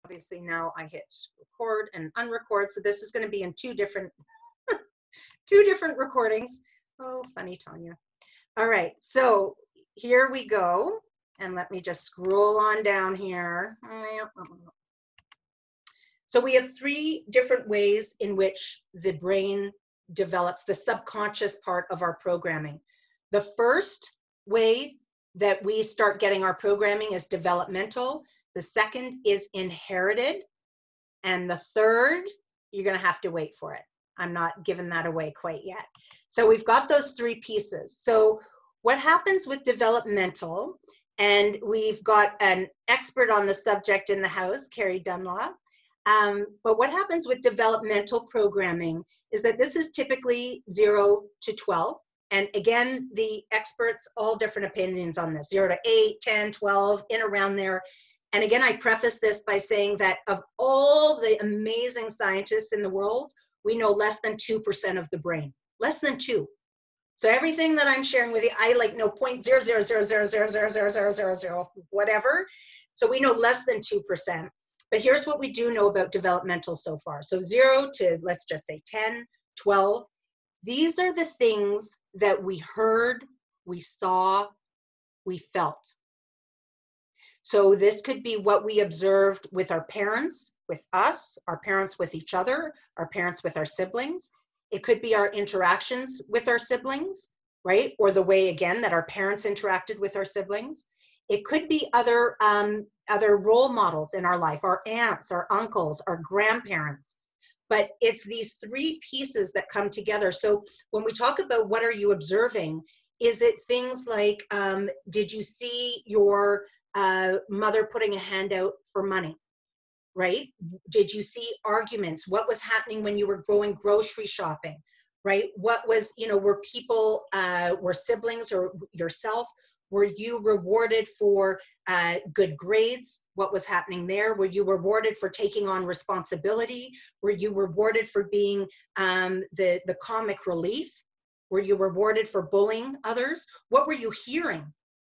obviously now I hit record and unrecord. So this is going to be in two different recordings. Oh, funny, Tanya. All right, so here we go. And let me just scroll on down here. So we have three different ways in which the brain develops the subconscious part of our programming. The first way that we start getting our programming is developmental. The second is inherited. And the third, you're going to have to wait for it. I'm not giving that away quite yet. So we've got those three pieces. So what happens with developmental, and we've got an expert on the subject in the house, Carrie Dunlop. But what happens with developmental programming is that this is typically 0 to 12. And again, the experts, all different opinions on this, 0 to 8, 10, 12, in around there. And again, I preface this by saying that of all the amazing scientists in the world, we know less than 2% of the brain, less than 2. So everything that I'm sharing with you, I like know 0.00000000000 whatever. So we know less than 2%. But here's what we do know about developmental so far. So 0 to, let's just say 10, 12. These are the things that we heard, we saw, we felt. So this could be what we observed with our parents, with us, our parents with each other, our parents with our siblings. It could be our interactions with our siblings, right? Or the way, again, that our parents interacted with our siblings. It could be other role models in our life, our aunts, our uncles, our grandparents. But it's these three pieces that come together. So when we talk about what are you observing, is it things like, did you see your mother putting a hand out for money, right? Did you see arguments? What was happening when you were going grocery shopping, right? What was, were people, were siblings or yourself, were you rewarded for good grades? What was happening there? Were you rewarded for taking on responsibility? Were you rewarded for being the comic relief? Were you rewarded for bullying others? What were you hearing?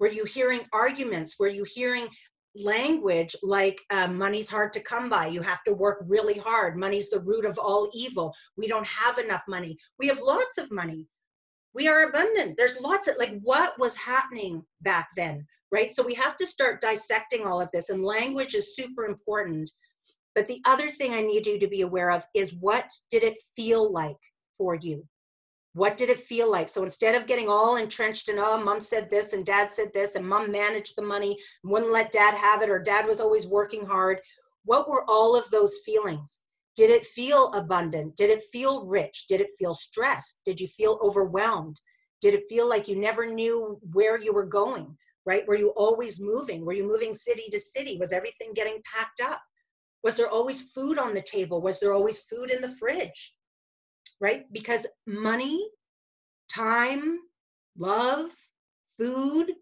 Were you hearing arguments? Were you hearing language like money's hard to come by? You have to work really hard. Money's the root of all evil. We don't have enough money. We have lots of money. We are abundant. There's lots of, like, what was happening back then, right? So we have to start dissecting all of this, and language is super important. But the other thing I need you to be aware of is, what did it feel like for you? What did it feel like? So instead of getting all entrenched in, oh, mom said this and dad said this and mom managed the money and wouldn't let dad have it, or dad was always working hard, what were all of those feelings? Did it feel abundant? Did it feel rich? Did it feel stressed? Did you feel overwhelmed? Did it feel like you never knew where you were going, right? Were you always moving? Were you moving city to city? Was everything getting packed up? Was there always food on the table? Was there always food in the fridge, right? Because money, time, love, food,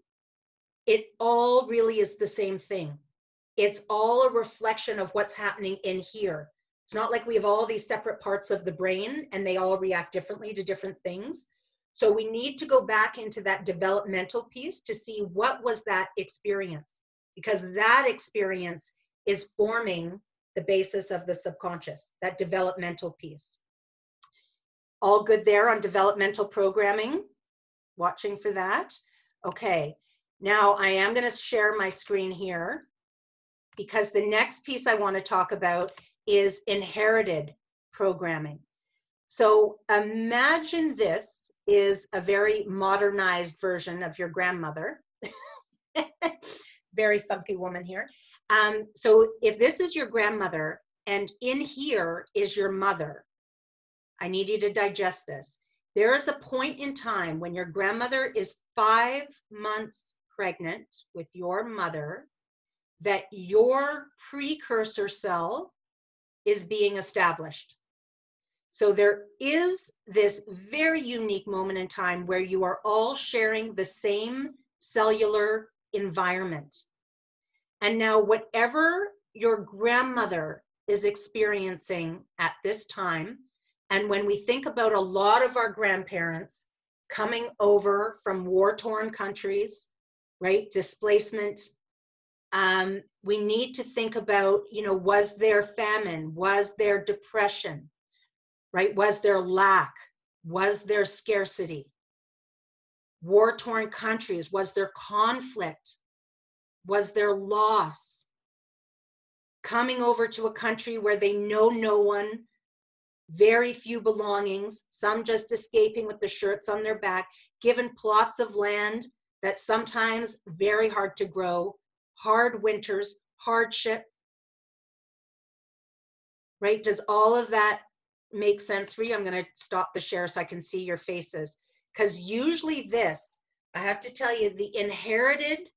it all really is the same thing. It's all a reflection of what's happening in here. It's not like we have all these separate parts of the brain and they all react differently to different things. So we need to go back into that developmental piece to see what was that experience, because that experience is forming the basis of the subconscious, that developmental piece. All good there on developmental programming? Watching for that? Okay, now I am going to share my screen here, because the next piece I want to talk about is inherited programming. So imagine this is a very modernized version of your grandmother. Very funky woman here. So if this is your grandmother and in here is your mother, I need you to digest this. There is a point in time when your grandmother is 5 months pregnant with your mother that your precursor cell is being established. So there is this very unique moment in time where you are all sharing the same cellular environment. And now whatever your grandmother is experiencing at this time, and when we think about a lot of our grandparents coming over from war-torn countries, right? Displacement, We need to think about, was there famine? Was there depression? Right? Was there lack? Was there scarcity? War-torn countries, was there conflict? Was there loss? Coming over to a country where they know no one, very few belongings, some just escaping with the shirts on their back, given plots of land that sometimes very hard to grow, hard winters, hardship, right? Does all of that make sense for you? I'm going to stop the share so I can see your faces. Because usually this, I have to tell you, the inherited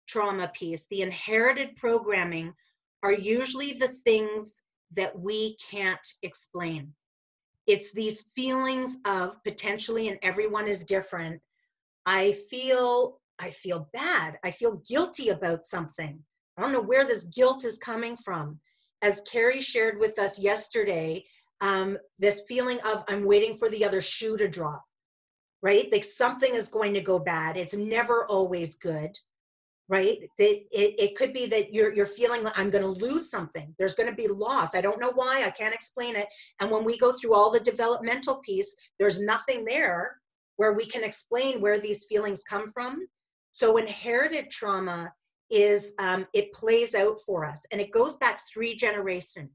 trauma piece, the inherited programming are usually the things that we can't explain. It's these feelings of potentially, and everyone is different, I feel bad. I feel guilty about something. I don't know where this guilt is coming from. As Carrie shared with us yesterday, this feeling of I'm waiting for the other shoe to drop, right? Like something is going to go bad. It's never always good, right? It could be that you're feeling like I'm going to lose something. There's going to be loss. I don't know why. I can't explain it. And when we go through all the developmental piece, there's nothing there where we can explain where these feelings come from. So inherited trauma is, it plays out for us, and it goes back three generations.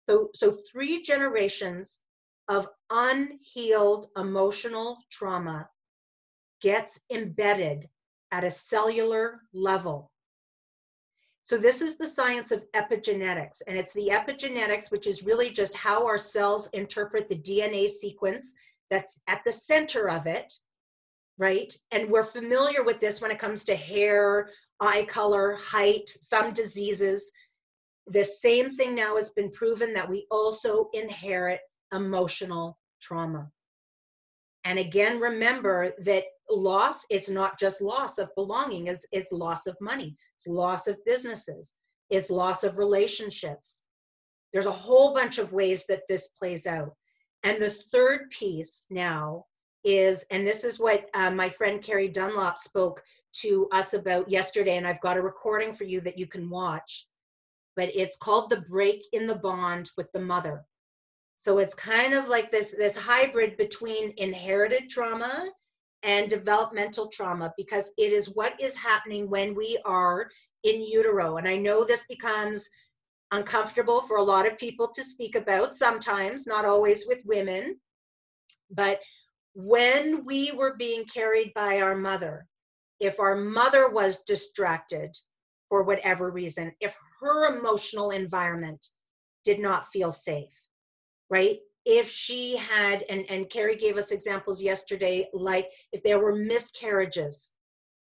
So 3 generations of unhealed emotional trauma gets embedded at a cellular level. So this is the science of epigenetics, and it's the epigenetics, which is really just how our cells interpret the DNA sequence that's at the center of it, right? And we're familiar with this when it comes to hair, eye color, height, some diseases. The same thing now has been proven that we also inherit emotional trauma. And again, remember that loss, it's not just loss of belonging, it's loss of money, it's loss of businesses, it's loss of relationships. There's a whole bunch of ways that this plays out. And the third piece now is, and this is what my friend Carrie Dunlop spoke to us about yesterday, and I've got a recording for you that you can watch, but it's called the break in the bond with the mother. So it's kind of like this hybrid between inherited trauma and developmental trauma, because it is what is happening when we are in utero. And I know this becomes uncomfortable for a lot of people to speak about sometimes, not always with women, but when we were being carried by our mother, if our mother was distracted for whatever reason, if her emotional environment did not feel safe, right? If she had, and Carrie gave us examples yesterday, like if there were miscarriages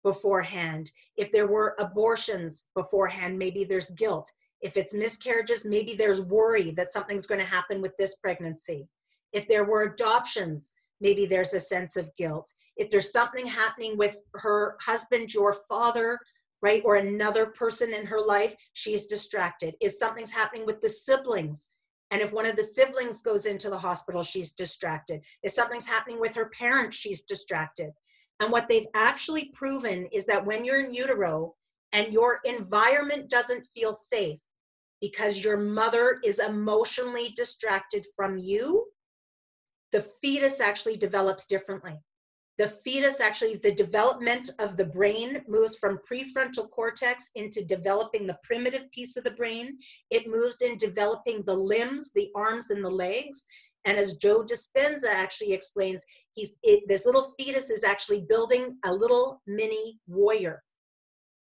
beforehand, if there were abortions beforehand, maybe there's guilt. If it's miscarriages, maybe there's worry that something's going to happen with this pregnancy. If there were adoptions, maybe there's a sense of guilt. If there's something happening with her husband, your father, right, or another person in her life, she's distracted. If something's happening with the siblings, and if one of the siblings goes into the hospital, she's distracted. If something's happening with her parents, she's distracted. And what they've actually proven is that when you're in utero and your environment doesn't feel safe because your mother is emotionally distracted from you, the fetus actually develops differently. The fetus actually, the development of the brain moves from prefrontal cortex into developing the primitive piece of the brain. It moves in developing the limbs, the arms and the legs. And as Joe Dispenza actually explains, this little fetus is actually building a little mini warrior.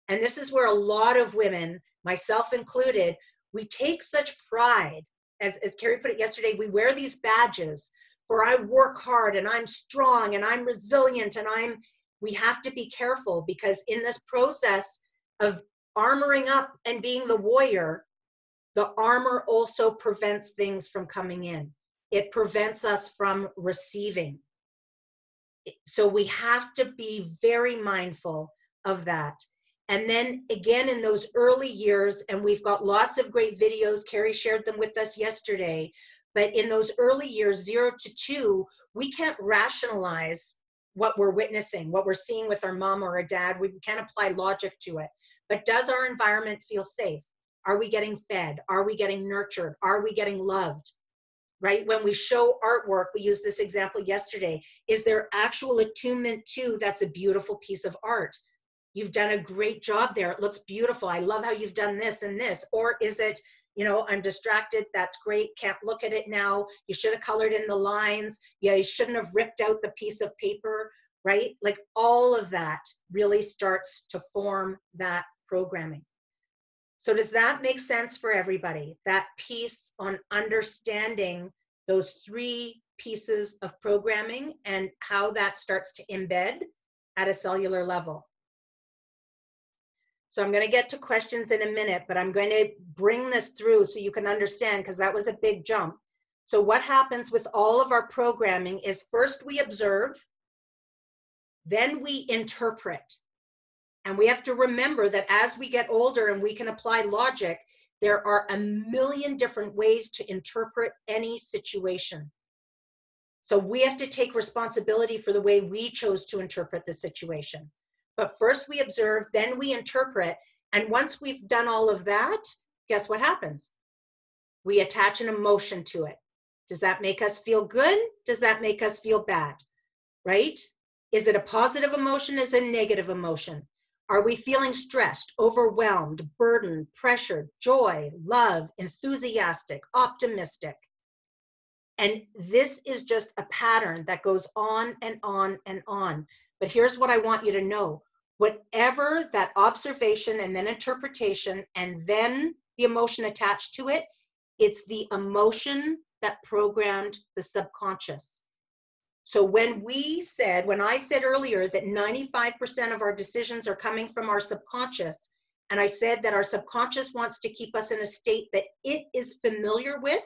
And this is where a lot of women, myself included, we take such pride, as Carrie put it yesterday, we wear these badges for I work hard and I'm strong and I'm resilient, and we have to be careful, because in this process of armoring up and being the warrior, the armor also prevents things from coming in. It prevents us from receiving. So we have to be very mindful of that. And then again, in those early years, and we've got lots of great videos, Carrie shared them with us yesterday, but in those early years, 0 to 2, we can't rationalize what we're witnessing, what we're seeing with our mom or our dad. We can't apply logic to it. But does our environment feel safe? Are we getting fed? Are we getting nurtured? Are we getting loved? Right? When we show artwork, we used this example yesterday, is there actual attunement to, that's a beautiful piece of art? You've done a great job there. It looks beautiful. I love how you've done this and this. Or is it, you know, I'm distracted. That's great. Can't look at it now. You should have colored in the lines. Yeah, you shouldn't have ripped out the piece of paper, right? Like all of that really starts to form that programming. So does that make sense for everybody? That piece on understanding those 3 pieces of programming and how that starts to embed at a cellular level. So I'm going to get to questions in a minute, but I'm going to bring this through so you can understand, because that was a big jump. So what happens with all of our programming is first we observe, then we interpret. And we have to remember that as we get older and we can apply logic, there are a million different ways to interpret any situation. So we have to take responsibility for the way we chose to interpret the situation. But first we observe, then we interpret. And once we've done all of that, guess what happens? We attach an emotion to it. Does that make us feel good? Does that make us feel bad? Right? Is it a positive emotion? Is it a negative emotion? Are we feeling stressed, overwhelmed, burdened, pressured, joy, love, enthusiastic, optimistic? And this is just a pattern that goes on and on and on. But here's what I want you to know. Whatever that observation and then interpretation and then the emotion attached to it, it's the emotion that programmed the subconscious. So when I said earlier that 95% of our decisions are coming from our subconscious, and I said that our subconscious wants to keep us in a state that it is familiar with,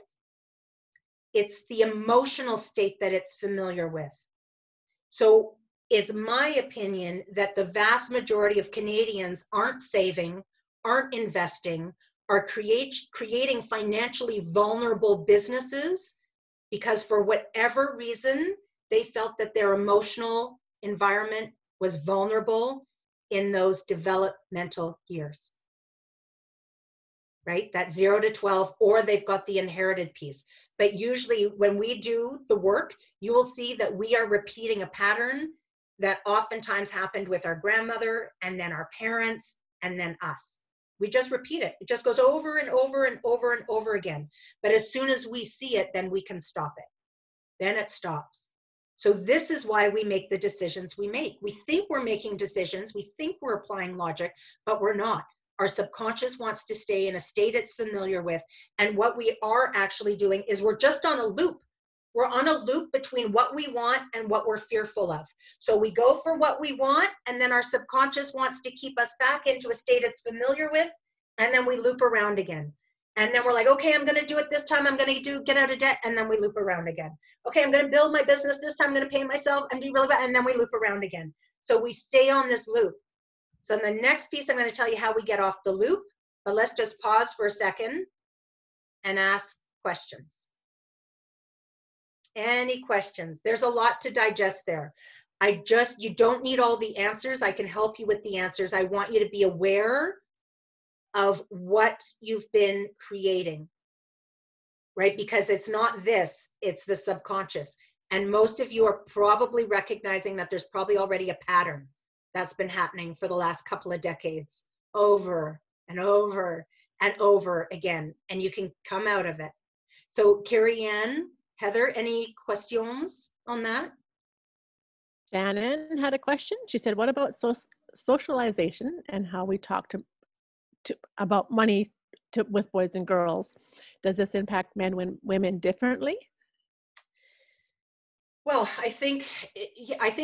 it's the emotional state that it's familiar with. So it's my opinion that the vast majority of Canadians aren't saving, aren't investing, are creating financially vulnerable businesses because for whatever reason, they felt that their emotional environment was vulnerable in those developmental years, right? That 0 to 12, or they've got the inherited piece. But usually when we do the work, you will see that we are repeating a pattern that oftentimes happened with our grandmother and then our parents and then us. We just repeat it. It just goes over and over and over and over again. But as soon as we see it, then we can stop it. Then it stops. So this is why we make the decisions we make. We think we're making decisions. We think we're applying logic, but we're not. Our subconscious wants to stay in a state it's familiar with. And what we are actually doing is we're just on a loop. We're on a loop between what we want and what we're fearful of. So we go for what we want, and then our subconscious wants to keep us back into a state it's familiar with, and then we loop around again. And then we're like, okay, I'm going to do it this time. I'm going to get out of debt. And then we loop around again. Okay, I'm going to build my business this time. I'm going to pay myself and do really bad. And then we loop around again. So we stay on this loop. So in the next piece, I'm going to tell you how we get off the loop. But let's just pause for a second and ask questions. Any questions? There's a lot to digest there. You don't need all the answers. I can help you with the answers. I want you to be aware of what you've been creating, right? Because it's not this, it's the subconscious. And most of you are probably recognizing that there's probably already a pattern that's been happening for the last couple of decades, over and over and over again, and you can come out of it. So Carrie Ann, Heather, any questions on that? Shannon had a question. She said, what about socialization and how we talk about money with boys and girls? Does this impact men and women differently? Well, I think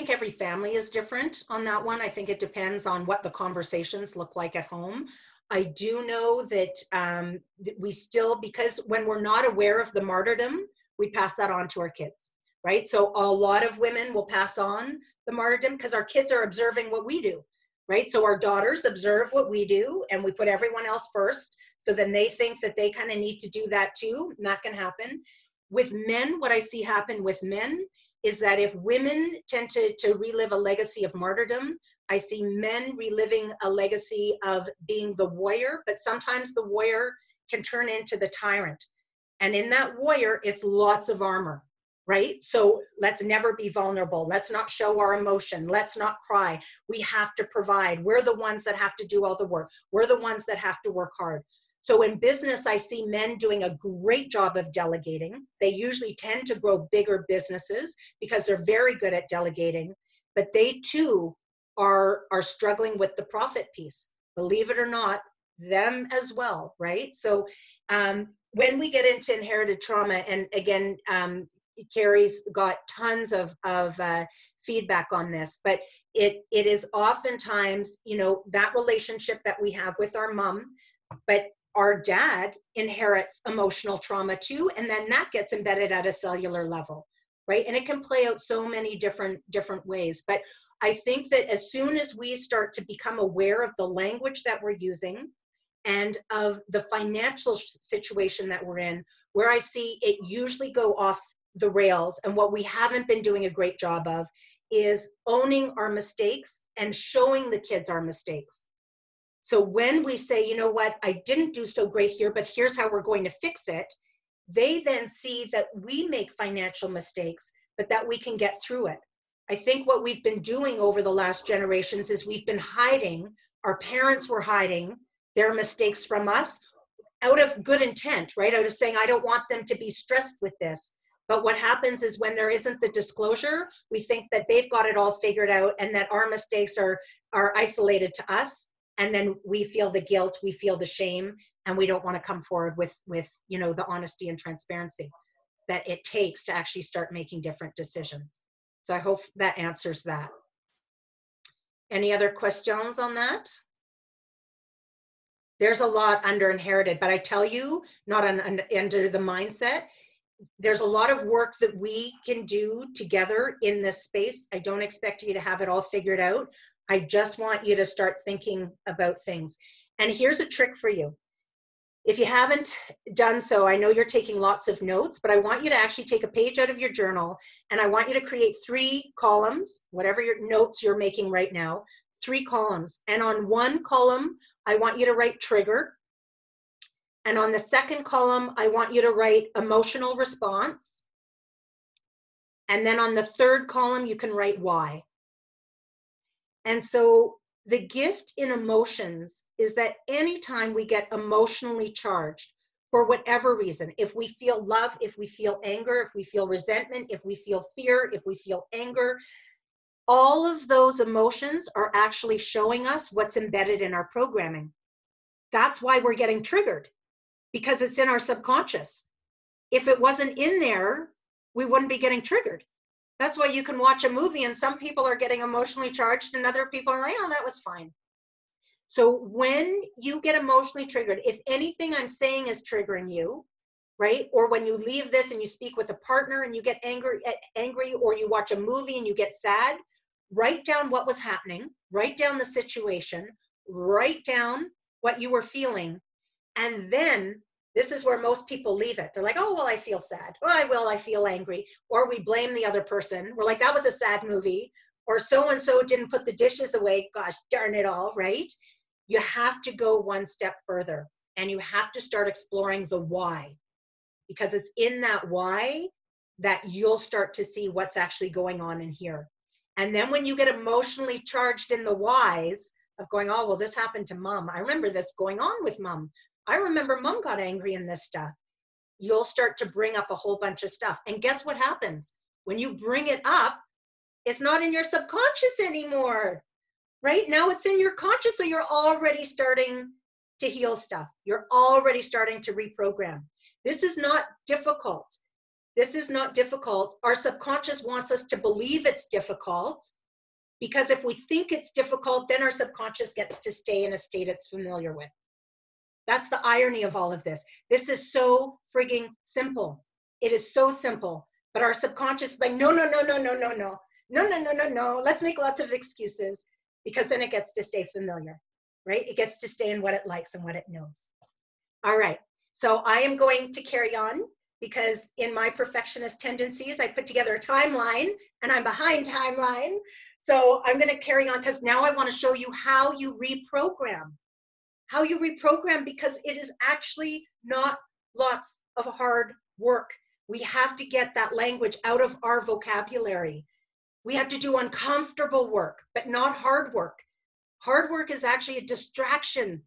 every family is different on that one. I think it depends on what the conversations look like at home. I do know that we still, because when we're not aware of the martyrdom, we pass that on to our kids, right? So a lot of women will pass on the martyrdom because our kids are observing what we do, right? So our daughters observe what we do and we put everyone else first. So then they think that they kind of need to do that too, and that can happen. With men, what I see happen with men is that if women tend to relive a legacy of martyrdom, I see men reliving a legacy of being the warrior, but sometimes the warrior can turn into the tyrant. And in that warrior, it's lots of armor, right? So let's never be vulnerable. Let's not show our emotion. Let's not cry. We have to provide. We're the ones that have to do all the work. We're the ones that have to work hard. So in business, I see men doing a great job of delegating. They usually tend to grow bigger businesses because they're very good at delegating, but they too are struggling with the profit piece. Believe it or not, them as well, right? So when we get into inherited trauma, and again, Carrie's got tons of feedback on this, but it is oftentimes, you know, that relationship that we have with our mom, but our dad inherits emotional trauma too, and then that gets embedded at a cellular level, right? And it can play out so many different ways. But I think that as soon as we start to become aware of the language that we're using and of the financial situation that we're in, where I see it usually go off the rails, and what we haven't been doing a great job of is owning our mistakes and showing the kids our mistakes. So when we say, you know what, I didn't do so great here, but here's how we're going to fix it, they then see that we make financial mistakes, but that we can get through it. I think what we've been doing over the last generations is we've been hiding, our parents were hiding their mistakes from us out of good intent, right? Out of saying, I don't want them to be stressed with this. But what happens is when there isn't the disclosure, we think that they've got it all figured out and that our mistakes are isolated to us. And then we feel the guilt, we feel the shame, and we don't want to come forward with you know, the honesty and transparency that it takes to actually start making different decisions. So I hope that answers that. Any other questions on that? There's a lot under inherited, but I tell you, not under the mindset. There's a lot of work that we can do together in this space. I don't expect you to have it all figured out. I just want you to start thinking about things. And here's a trick for you. If you haven't done so, I know you're taking lots of notes, but I want you to actually take a page out of your journal, and I want you to create 3 columns, whatever your notes you're making right now, 3 columns. And on one column, I want you to write trigger. And on the second column, I want you to write emotional response. And then on the third column, you can write why. And so the gift in emotions is that anytime we get emotionally charged, for whatever reason, if we feel love, if we feel anger, if we feel resentment, if we feel fear, if we feel anger, all of those emotions are actually showing us what's embedded in our programming. That's why we're getting triggered, because it's in our subconscious. If it wasn't in there, we wouldn't be getting triggered. That's why you can watch a movie and some people are getting emotionally charged and other people are like, oh, that was fine. So when you get emotionally triggered, if anything I'm saying is triggering you, right? Or when you leave this and you speak with a partner and you get angry, or you watch a movie and you get sad, write down what was happening, write down the situation, write down what you were feeling. And then this is where most people leave it. They're like, oh, well, I feel sad. Well, I feel angry. Or we blame the other person. We're like, that was a sad movie. Or so-and-so didn't put the dishes away. Gosh, darn it all, right? You have to go one step further, and you have to start exploring the why, because it's in that why that you'll start to see what's actually going on in here. And then when you get emotionally charged in the whys of going, oh, well, this happened to mom. I remember this going on with mom. I remember mom got angry in this stuff. You'll start to bring up a whole bunch of stuff. And guess what happens? When you bring it up, it's not in your subconscious anymore, right? Now it's in your conscious. So you're already starting to heal stuff. You're already starting to reprogram. This is not difficult. This is not difficult. Our subconscious wants us to believe it's difficult, because if we think it's difficult, then our subconscious gets to stay in a state it's familiar with. That's the irony of all of this. This is so frigging simple. It is so simple, but our subconscious is like, no. Let's make lots of excuses, because then it gets to stay familiar, right? It gets to stay in what it likes and what it knows. All right, so I am going to carry on, because in my perfectionist tendencies, I put together a timeline and I'm behind timeline. So I'm going to carry on because now I want to show you how you reprogram. How you reprogram, because it is actually not lots of hard work. We have to get that language out of our vocabulary. We have to do uncomfortable work, but not hard work. Hard work is actually a distraction.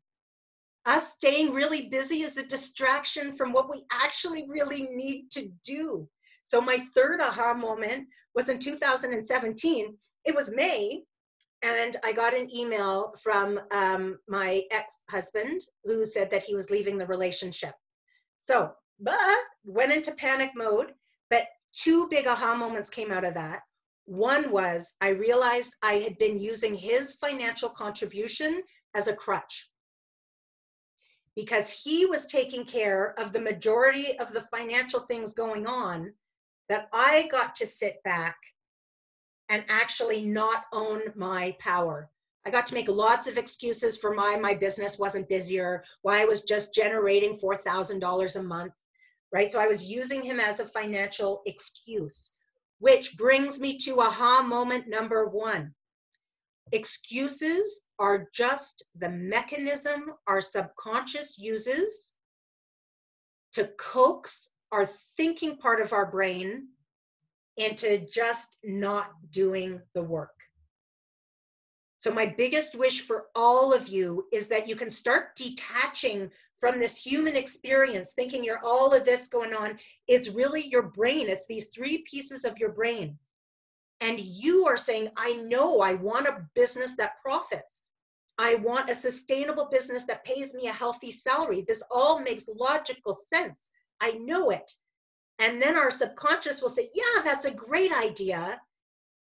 Us staying really busy is a distraction from what we actually really need to do. So my third aha moment was in 2017. It was May, and I got an email from my ex-husband who said that he was leaving the relationship. So, went into panic mode, but two big aha moments came out of that. One was I realized I had been using his financial contribution as a crutch, because he was taking care of the majority of the financial things going on, that I got to sit back and actually not own my power. I got to make lots of excuses for why my business wasn't busier, why I was just generating $4,000 a month, right? So I was using him as a financial excuse, which brings me to aha moment number one. Excuses are just the mechanism our subconscious uses to coax our thinking part of our brain into just not doing the work. So my biggest wish for all of you is that you can start detaching from this human experience, thinking you're all of this going on. It's really your brain. It's these three pieces of your brain. And you are saying, I know I want a business that profits. I want a sustainable business that pays me a healthy salary. This all makes logical sense. I know it. And then our subconscious will say, yeah, that's a great idea.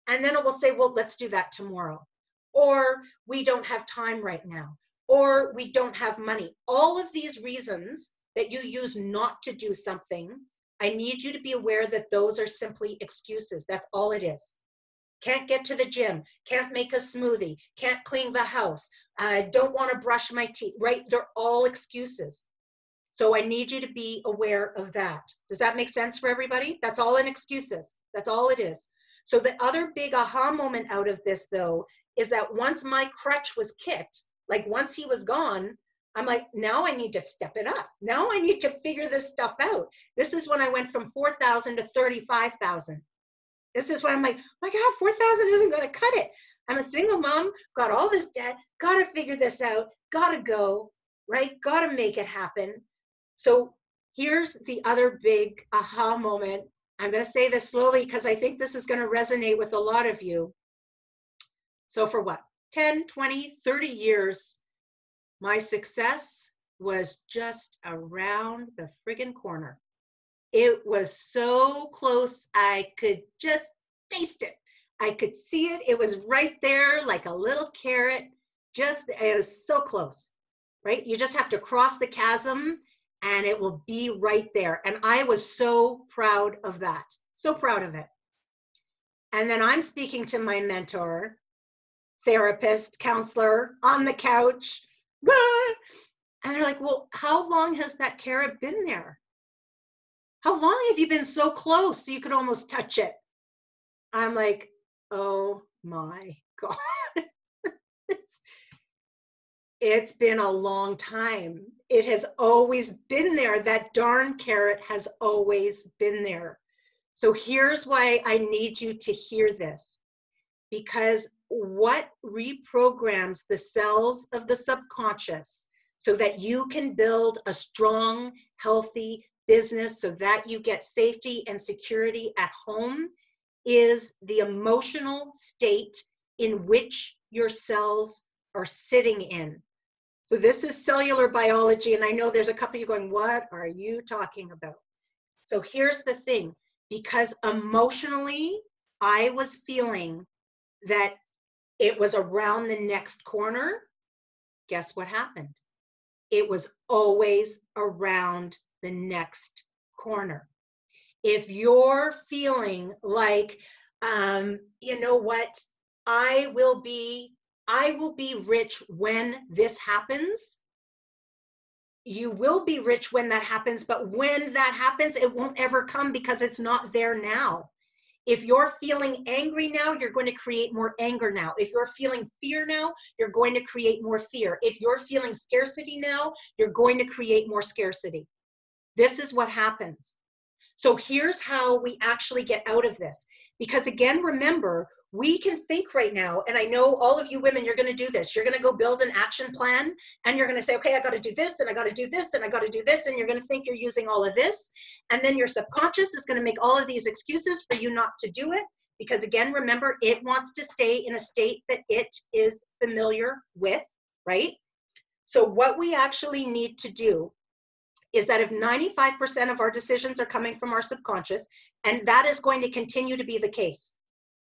And then it will say, well, let's do that tomorrow. Or we don't have time right now. Or we don't have money. All of these reasons that you use not to do something, I need you to be aware that those are simply excuses. That's all it is. Can't get to the gym, can't make a smoothie, can't clean the house, don't want to brush my teeth, right? They're all excuses. So I need you to be aware of that. Does that make sense for everybody? That's all in excuses. That's all it is. So the other big aha moment out of this, though, is that once my crutch was kicked, like once he was gone, I'm like, now I need to step it up. Now I need to figure this stuff out. This is when I went from 4,000 to 35,000. This is when I'm like, my God, 4,000 isn't going to cut it. I'm a single mom, got all this debt, got to figure this out, got to go, right? Got to make it happen. So here's the other big aha moment. I'm going to say this slowly because I think this is going to resonate with a lot of you. So for what? 10, 20, 30 years, my success was just around the friggin' corner. It was so close, I could just taste it. I could see it. It was right there like a little carrot. It was so close, right? You just have to cross the chasm and it will be right there. And I was so proud of that. So proud of it. And then I'm speaking to my mentor, therapist, counselor on the couch. And they're like, well, how long has that carrot been there? How long have you been so close so you could almost touch it? I'm like, oh my God. It's been a long time. It has always been there. That darn carrot has always been there. So here's why I need you to hear this. Because what reprograms the cells of the subconscious so that you can build a strong, healthy business so that you get safety and security at home is the emotional state in which your cells are sitting in. So this is cellular biology, and I know there's a couple of you going, what are you talking about? So here's the thing, because emotionally I was feeling that it was around the next corner, guess what happened? It was always around the next corner. If you're feeling like, you know what, I will be rich when this happens, you will be rich when that happens, but when that happens, it won't ever come because it's not there now. If you're feeling angry now, you're going to create more anger now. If you're feeling fear now, you're going to create more fear. If you're feeling scarcity now, you're going to create more scarcity. This is what happens. So here's how we actually get out of this. Because again, remember, we can think right now, and I know all of you women, you're going to do this. You're going to go build an action plan, and you're going to say, okay, I got to do this, and I got to do this, and I got to do this, and you're going to think you're using all of this. And then your subconscious is going to make all of these excuses for you not to do it. Because again, remember, it wants to stay in a state that it is familiar with, right? So what we actually need to do is that if 95% of our decisions are coming from our subconscious, and that is going to continue to be the case,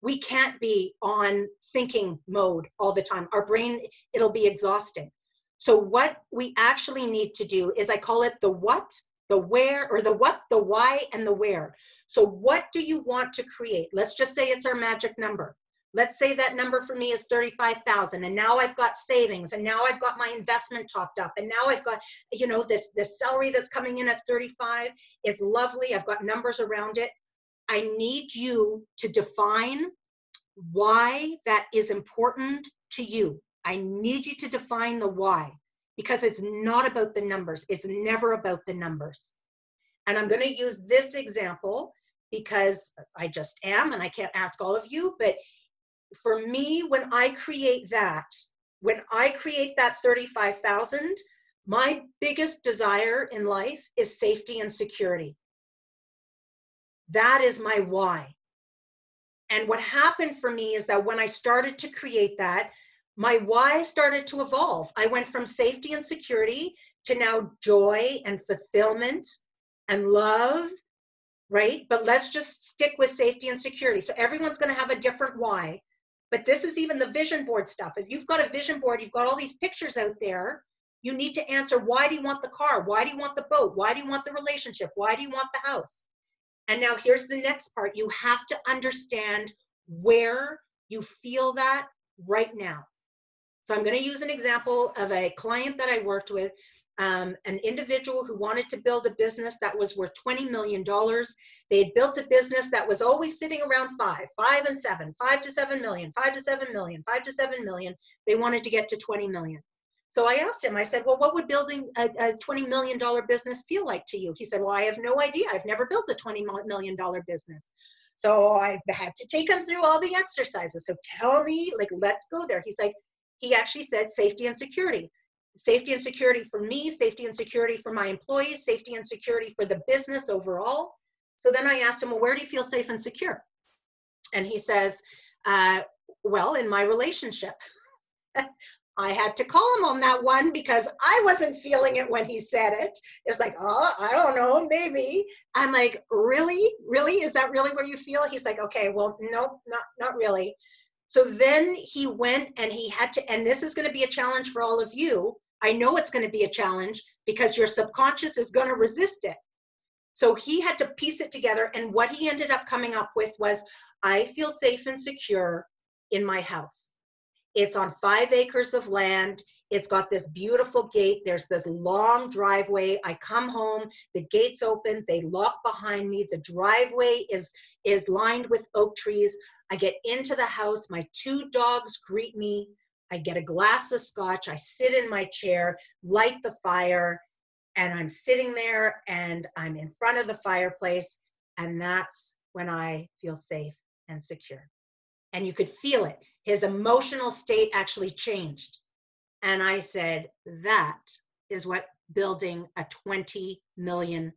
we can't be on thinking mode all the time. Our brain, it'll be exhausting. So what we actually need to do is, I call it the what, the where, or the what, the why, and the where. So what do you want to create? Let's just say it's our magic number. Let's say that number for me is 35,000, and now I've got savings, and now I've got my investment topped up, and now I've got, you know, this salary that's coming in at 35. It's lovely. I've got numbers around it. I need you to define why that is important to you. I need you to define the why, because it's not about the numbers. It's never about the numbers. And I'm going to use this example because I just am, and I can't ask all of you, but for me, when I create that 35,000, my biggest desire in life is safety and security. That is my why. And what happened for me is that when I started to create that, my why started to evolve. I went from safety and security to now joy and fulfillment and love, right? But let's just stick with safety and security. So everyone's going to have a different why. But this is even the vision board stuff. If you've got a vision board, you've got all these pictures out there, you need to answer, why do you want the car? Why do you want the boat? Why do you want the relationship? Why do you want the house? And now here's the next part. You have to understand where you feel that right now. So I'm going to use an example of a client that I worked with, an individual who wanted to build a business that was worth $20 million. They had built a business that was always sitting around 5 and 7, 5 to 7 million, 5 to 7 million, 5 to 7 million. They wanted to get to 20 million. So I asked him, I said, well, what would building a $20 million business feel like to you? He said, well, I have no idea. I've never built a $20 million business. So I had to take him through all the exercises. So tell me, like, let's go there. He's like, he actually said safety and security. Safety and security for me, safety and security for my employees, safety and security for the business overall. So then I asked him, well, where do you feel safe and secure? And he says, well, in my relationship. I had to call him on that one because I wasn't feeling it when he said it. It's like, oh, I don't know, maybe. I'm like, really? Really? Is that really where you feel? He's like, okay, well, no, not really. So then he went and he had to, and this is going to be a challenge for all of you. I know it's going to be a challenge because your subconscious is going to resist it. So he had to piece it together. And what he ended up coming up with was, I feel safe and secure in my house. It's on 5 acres of land. It's got this beautiful gate. There's this long driveway. I come home, the gate's open, they lock behind me. The driveway is lined with oak trees. I get into the house, my 2 dogs greet me. I get a glass of scotch. I sit in my chair, light the fire, and I'm sitting there and I'm in front of the fireplace. And that's when I feel safe and secure. And you could feel it. His emotional state actually changed. And I said, that is what building a $20 million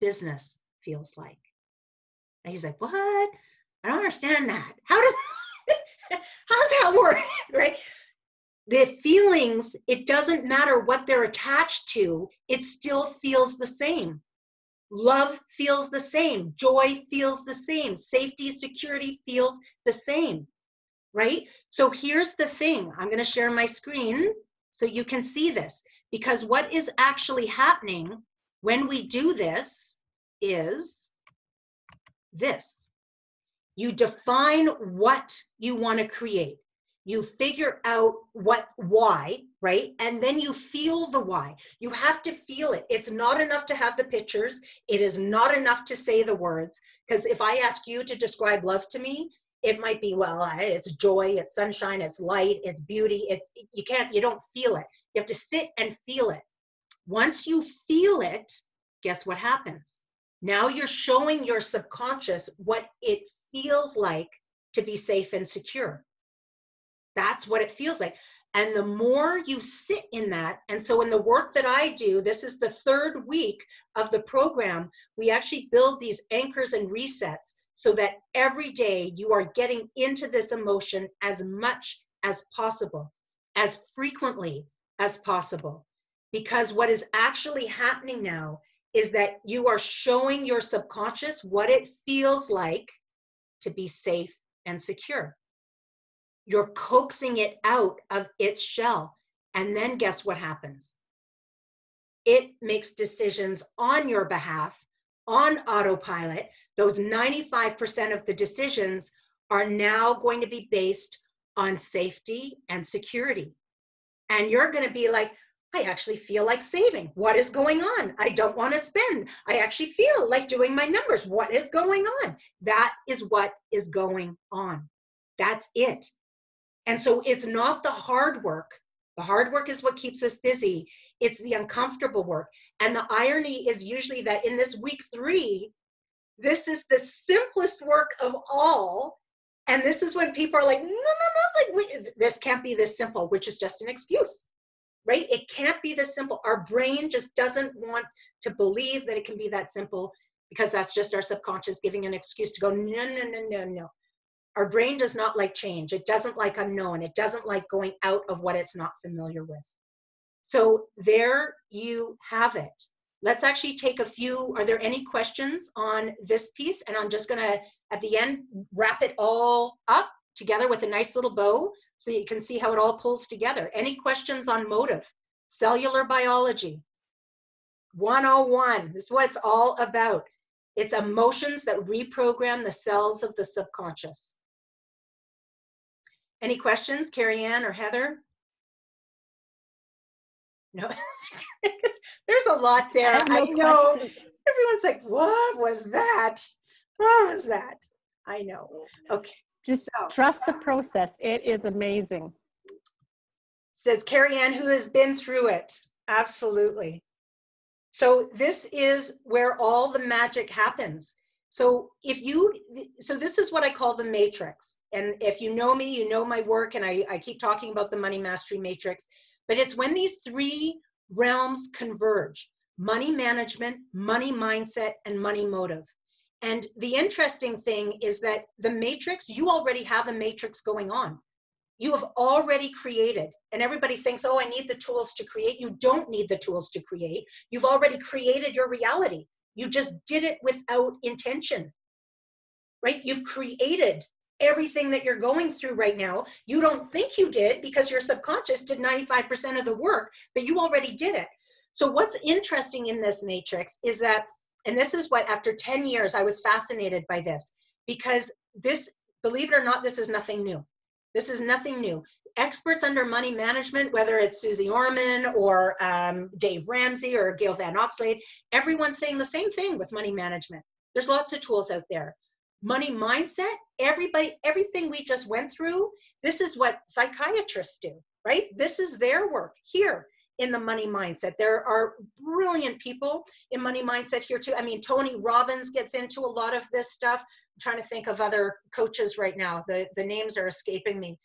business feels like. And he's like, what? I don't understand that. How's that work, right? The feelings, it doesn't matter what they're attached to, it still feels the same. Love feels the same. Joy feels the same. Safety, security feels the same, right? So here's the thing. I'm going to share my screen so you can see this, because what is actually happening when we do this is this. You define what you want to create. You figure out why, right? And then you feel the why. You have to feel it. It's not enough to have the pictures. It is not enough to say the words. Because if I ask you to describe love to me, it might be, well, it's joy, it's sunshine, it's light, it's beauty. You don't feel it. You have to sit and feel it. Once you feel it, guess what happens? Now you're showing your subconscious what it feels like to be safe and secure. That's what it feels like. And the more you sit in that, and so in the work that I do, this is the third week of the program, we actually build these anchors and resets so that every day you are getting into this emotion as much as possible, as frequently as possible. Because what is actually happening now is that you are showing your subconscious what it feels like to be safe and secure. You're coaxing it out of its shell. And then guess what happens? It makes decisions on your behalf, on autopilot. Those 95% of the decisions are now going to be based on safety and security. And you're going to be like, I actually feel like saving. What is going on? I don't want to spend. I actually feel like doing my numbers. What is going on? That is what is going on. That's it. And so it's not the hard work. The hard work is what keeps us busy. It's the uncomfortable work. And the irony is usually that in this week 3, this is the simplest work of all. And this is when people are like, no, like this can't be this simple, which is just an excuse, right? It can't be this simple. Our brain just doesn't want to believe that it can be that simple because that's just our subconscious giving an excuse to go, no. Our brain does not like change. It doesn't like unknown. It doesn't like going out of what it's not familiar with. So there you have it. Let's actually take a few. Are there any questions on this piece? And I'm just going to, at the end, wrap it all up together with a nice little bow so you can see how it all pulls together. Any questions on motive? Cellular biology. 101. This is what it's all about. It's emotions that reprogram the cells of the subconscious. Any questions, Carrie Ann or Heather? No, there's a lot there. I know. Everyone's like, what was that? What was that? I know. Okay. Just trust the process. It is amazing. Says Carrie Ann, who has been through it. Absolutely. So this is where all the magic happens. So this is what I call the matrix. And if you know me, you know my work, and I keep talking about the money mastery matrix, but it's when these 3 realms converge: money management, money mindset, and money motive. And the interesting thing is that the matrix, you already have a matrix going on. You have already created, and everybody thinks, oh, I need the tools to create. You don't need the tools to create. You've already created your reality. You just did it without intention, right? You've created everything that you're going through right now. You don't think you did because your subconscious did 95% of the work, but you already did it. So what's interesting in this matrix is that, and this is what, after 10 years, I was fascinated by this, because this, believe it or not, this is nothing new. This is nothing new. Experts under money management, whether it's Susie Orman or Dave Ramsey or Gail Van Oxlade, everyone's saying the same thing with money management. There's lots of tools out there. Money mindset, everything we just went through, this is what psychiatrists do, right? This is their work here in the money mindset. There are brilliant people in money mindset here too. I mean, Tony Robbins gets into a lot of this stuff. I'm trying to think of other coaches right now. The names are escaping me.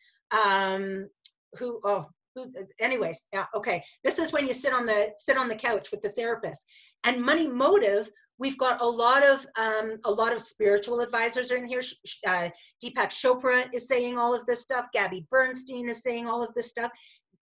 Anyways, yeah, okay. This is when you sit on the couch with the therapist. And money motive, we've got a lot of spiritual advisors in here. Deepak Chopra is saying all of this stuff. Gabby Bernstein is saying all of this stuff.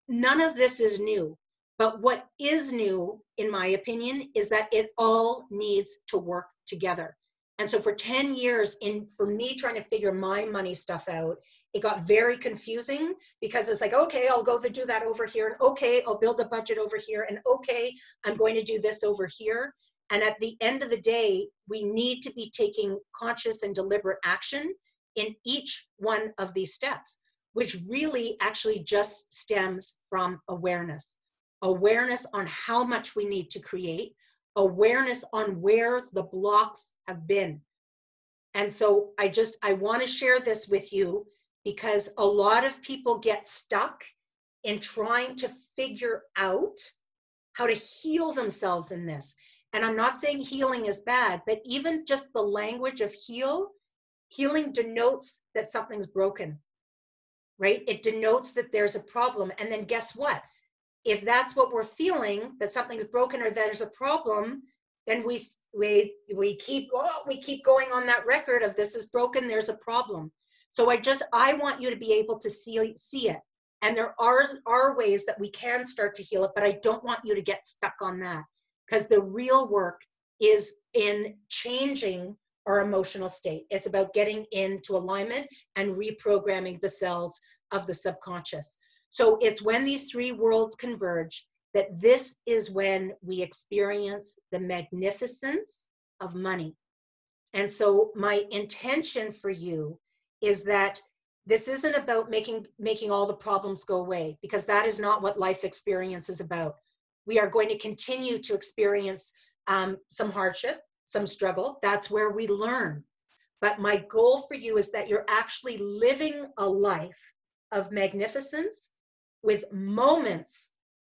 None of this is new. But what is new, in my opinion, is that it all needs to work together. And so for 10 years, for me trying to figure my money stuff out, it got very confusing because it's like, okay, I'll go do that over here. And okay, I'll build a budget over here. And okay, I'm going to do this over here. And at the end of the day, we need to be taking conscious and deliberate action in each one of these steps. which really actually just stems from awareness. Awareness on how much we need to create, awareness on where the blocks have been. And so I want to share this with you because a lot of people get stuck in trying to figure out how to heal themselves in this. And I'm not saying healing is bad, but even just the language of healing denotes that something's broken, right? It denotes that there's a problem. And then guess what? If that's what we're feeling, that something's broken or there's a problem, then we keep going on that record of this is broken, there's a problem. So I want you to be able to see it. And there are ways that we can start to heal it, but I don't want you to get stuck on that, because the real work is in changing our emotional state. It's about getting into alignment and reprogramming the cells of the subconscious. So it's when these three worlds converge that this is when we experience the magnificence of money. And so my intention for you is that this isn't about making all the problems go away, because that is not what life experience is about. We are going to continue to experience some hardship, some struggle. That's where we learn. But my goal for you is that you're actually living a life of magnificence with moments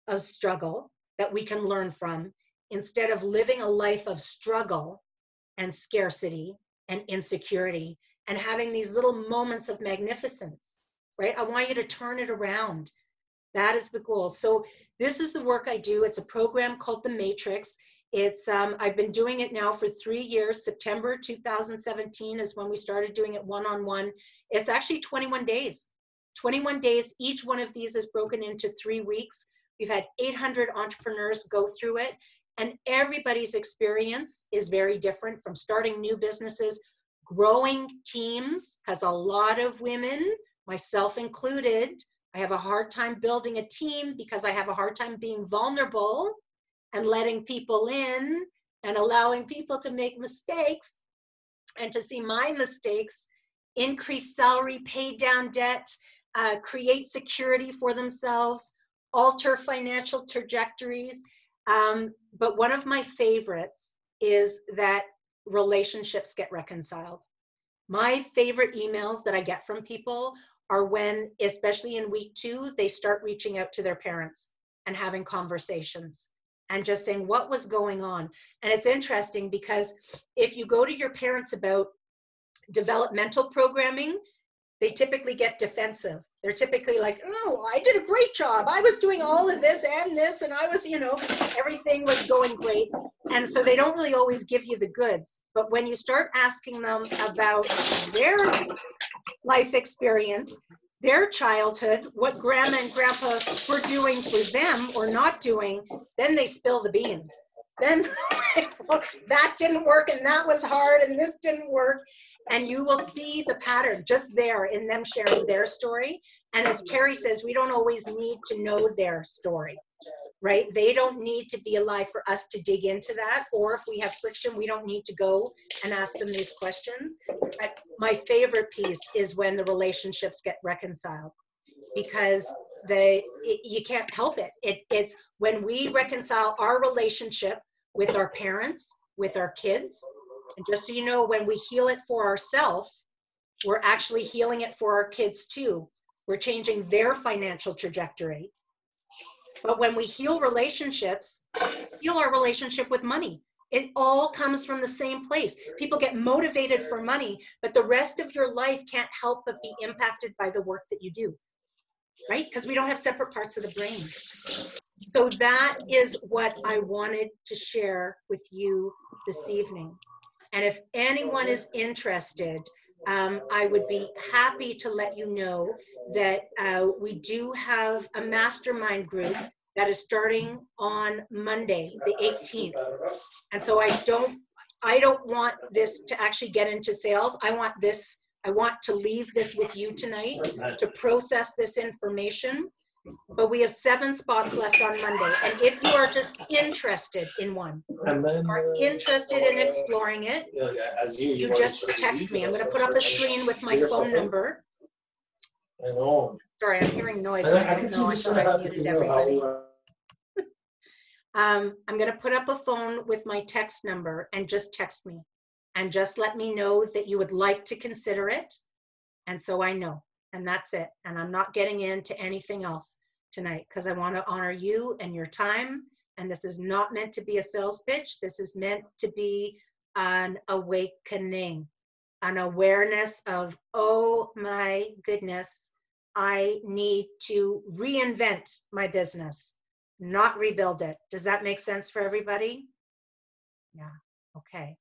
of struggle that we can learn from, instead of living a life of struggle and scarcity and insecurity and having these little moments of magnificence, right? I want you to turn it around. That is the goal. So this is the work I do. It's a program called The Matrix. It's I've been doing it now for 3 years. September 2017 is when we started doing it one-on-one. It's actually 21 days. 21 days. Each one of these is broken into 3 weeks. We've had 800 entrepreneurs go through it, and everybody's experience is very different, from starting new businesses, growing teams, because a lot of women, myself included, I have a hard time building a team because I have a hard time being vulnerable and letting people in and allowing people to make mistakes and to see my mistakes increase salary, pay down debt, create security for themselves, alter financial trajectories. But one of my favorites is that relationships get reconciled. My favorite emails that I get from people are when, especially in week 2, they start reaching out to their parents and having conversations and just saying what was going on. And it's interesting because if you go to your parents about developmental programming, they typically get defensive. They're typically like, oh, I did a great job. I was doing all of this, and I was, everything was going great. And so they don't really always give you the goods. But when you start asking them about their life experience, their childhood, what grandma and grandpa were doing for them or not doing, then they spill the beans. Then that didn't work, and that was hard, and this didn't work. And you will see the pattern just there in them sharing their story. And as Carrie says, we don't always need to know their story, right? They don't need to be alive for us to dig into that. Or if we have friction, we don't need to go and ask them these questions. My favorite piece is when the relationships get reconciled, because you can't help it. It's when we reconcile our relationship with our parents, with our kids. And just so you know, when we heal it for ourselves, we're actually healing it for our kids too. We're changing their financial trajectory. But when we heal relationships, heal our relationship with money. It all comes from the same place. People get motivated for money, but the rest of your life can't help but be impacted by the work that you do, right? Because we don't have separate parts of the brain. So that is what I wanted to share with you this evening. And if anyone is interested, I would be happy to let you know that we do have a mastermind group that is starting on Monday, the 18th. And so I don't want this to actually get into sales. I want to leave this with you tonight to process this information. But we have 7 spots left on Monday. And if you are just interested in one, are interested in exploring it, you just text me. I'm going to put up a screen with my phone number. I know. Sorry, I'm hearing noise. And I I don't can see know. I we should thought have I had to muted figure out how everybody. we I'm going to put up a phone with my text number and just text me and just let me know that you would like to consider it. And so I know, and that's it. And I'm not getting into anything else tonight because I want to honor you and your time. And this is not meant to be a sales pitch. This is meant to be an awakening, an awareness of, oh my goodness, I need to reinvent my business, not rebuild it. Does that make sense for everybody? Yeah, okay.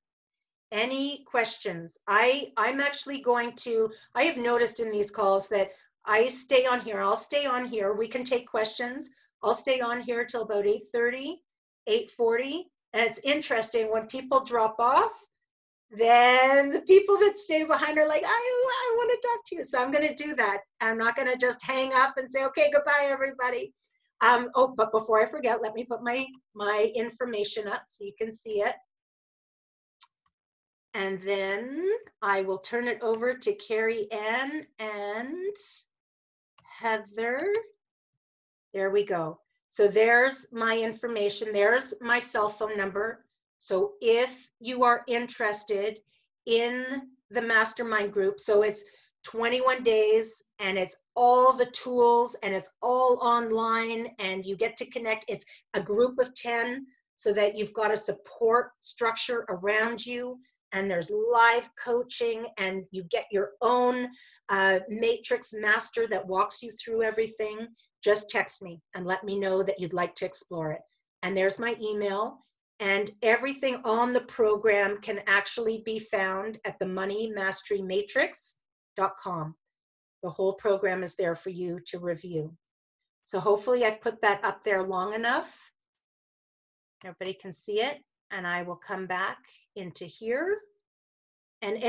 Any questions? I'm actually going to, I have noticed in these calls that I stay on here. I'll stay on here. We can take questions. I'll stay on here till about 8:30, 8:40. And it's interesting when people drop off, then the people that stay behind are like, I want to talk to you. So I'm going to do that. I'm not going to just hang up and say, okay, goodbye, everybody. Oh, but before I forget, let me put my information up so you can see it. And then I will turn it over to Carrie Ann and Heather. There we go. So there's my information. There's my cell phone number. So if you are interested in the mastermind group, so it's 21 days and it's all the tools and it's all online and you get to connect. It's a group of 10 so that you've got a support structure around you. And there's live coaching and you get your own matrix master that walks you through everything. Just text me and let me know that you'd like to explore it. And there's my email. And everything on the program can actually be found at the moneymasterymatrix.com. The whole program is there for you to review. So hopefully I've put that up there long enough. Everybody can see it. And I will come back into here. And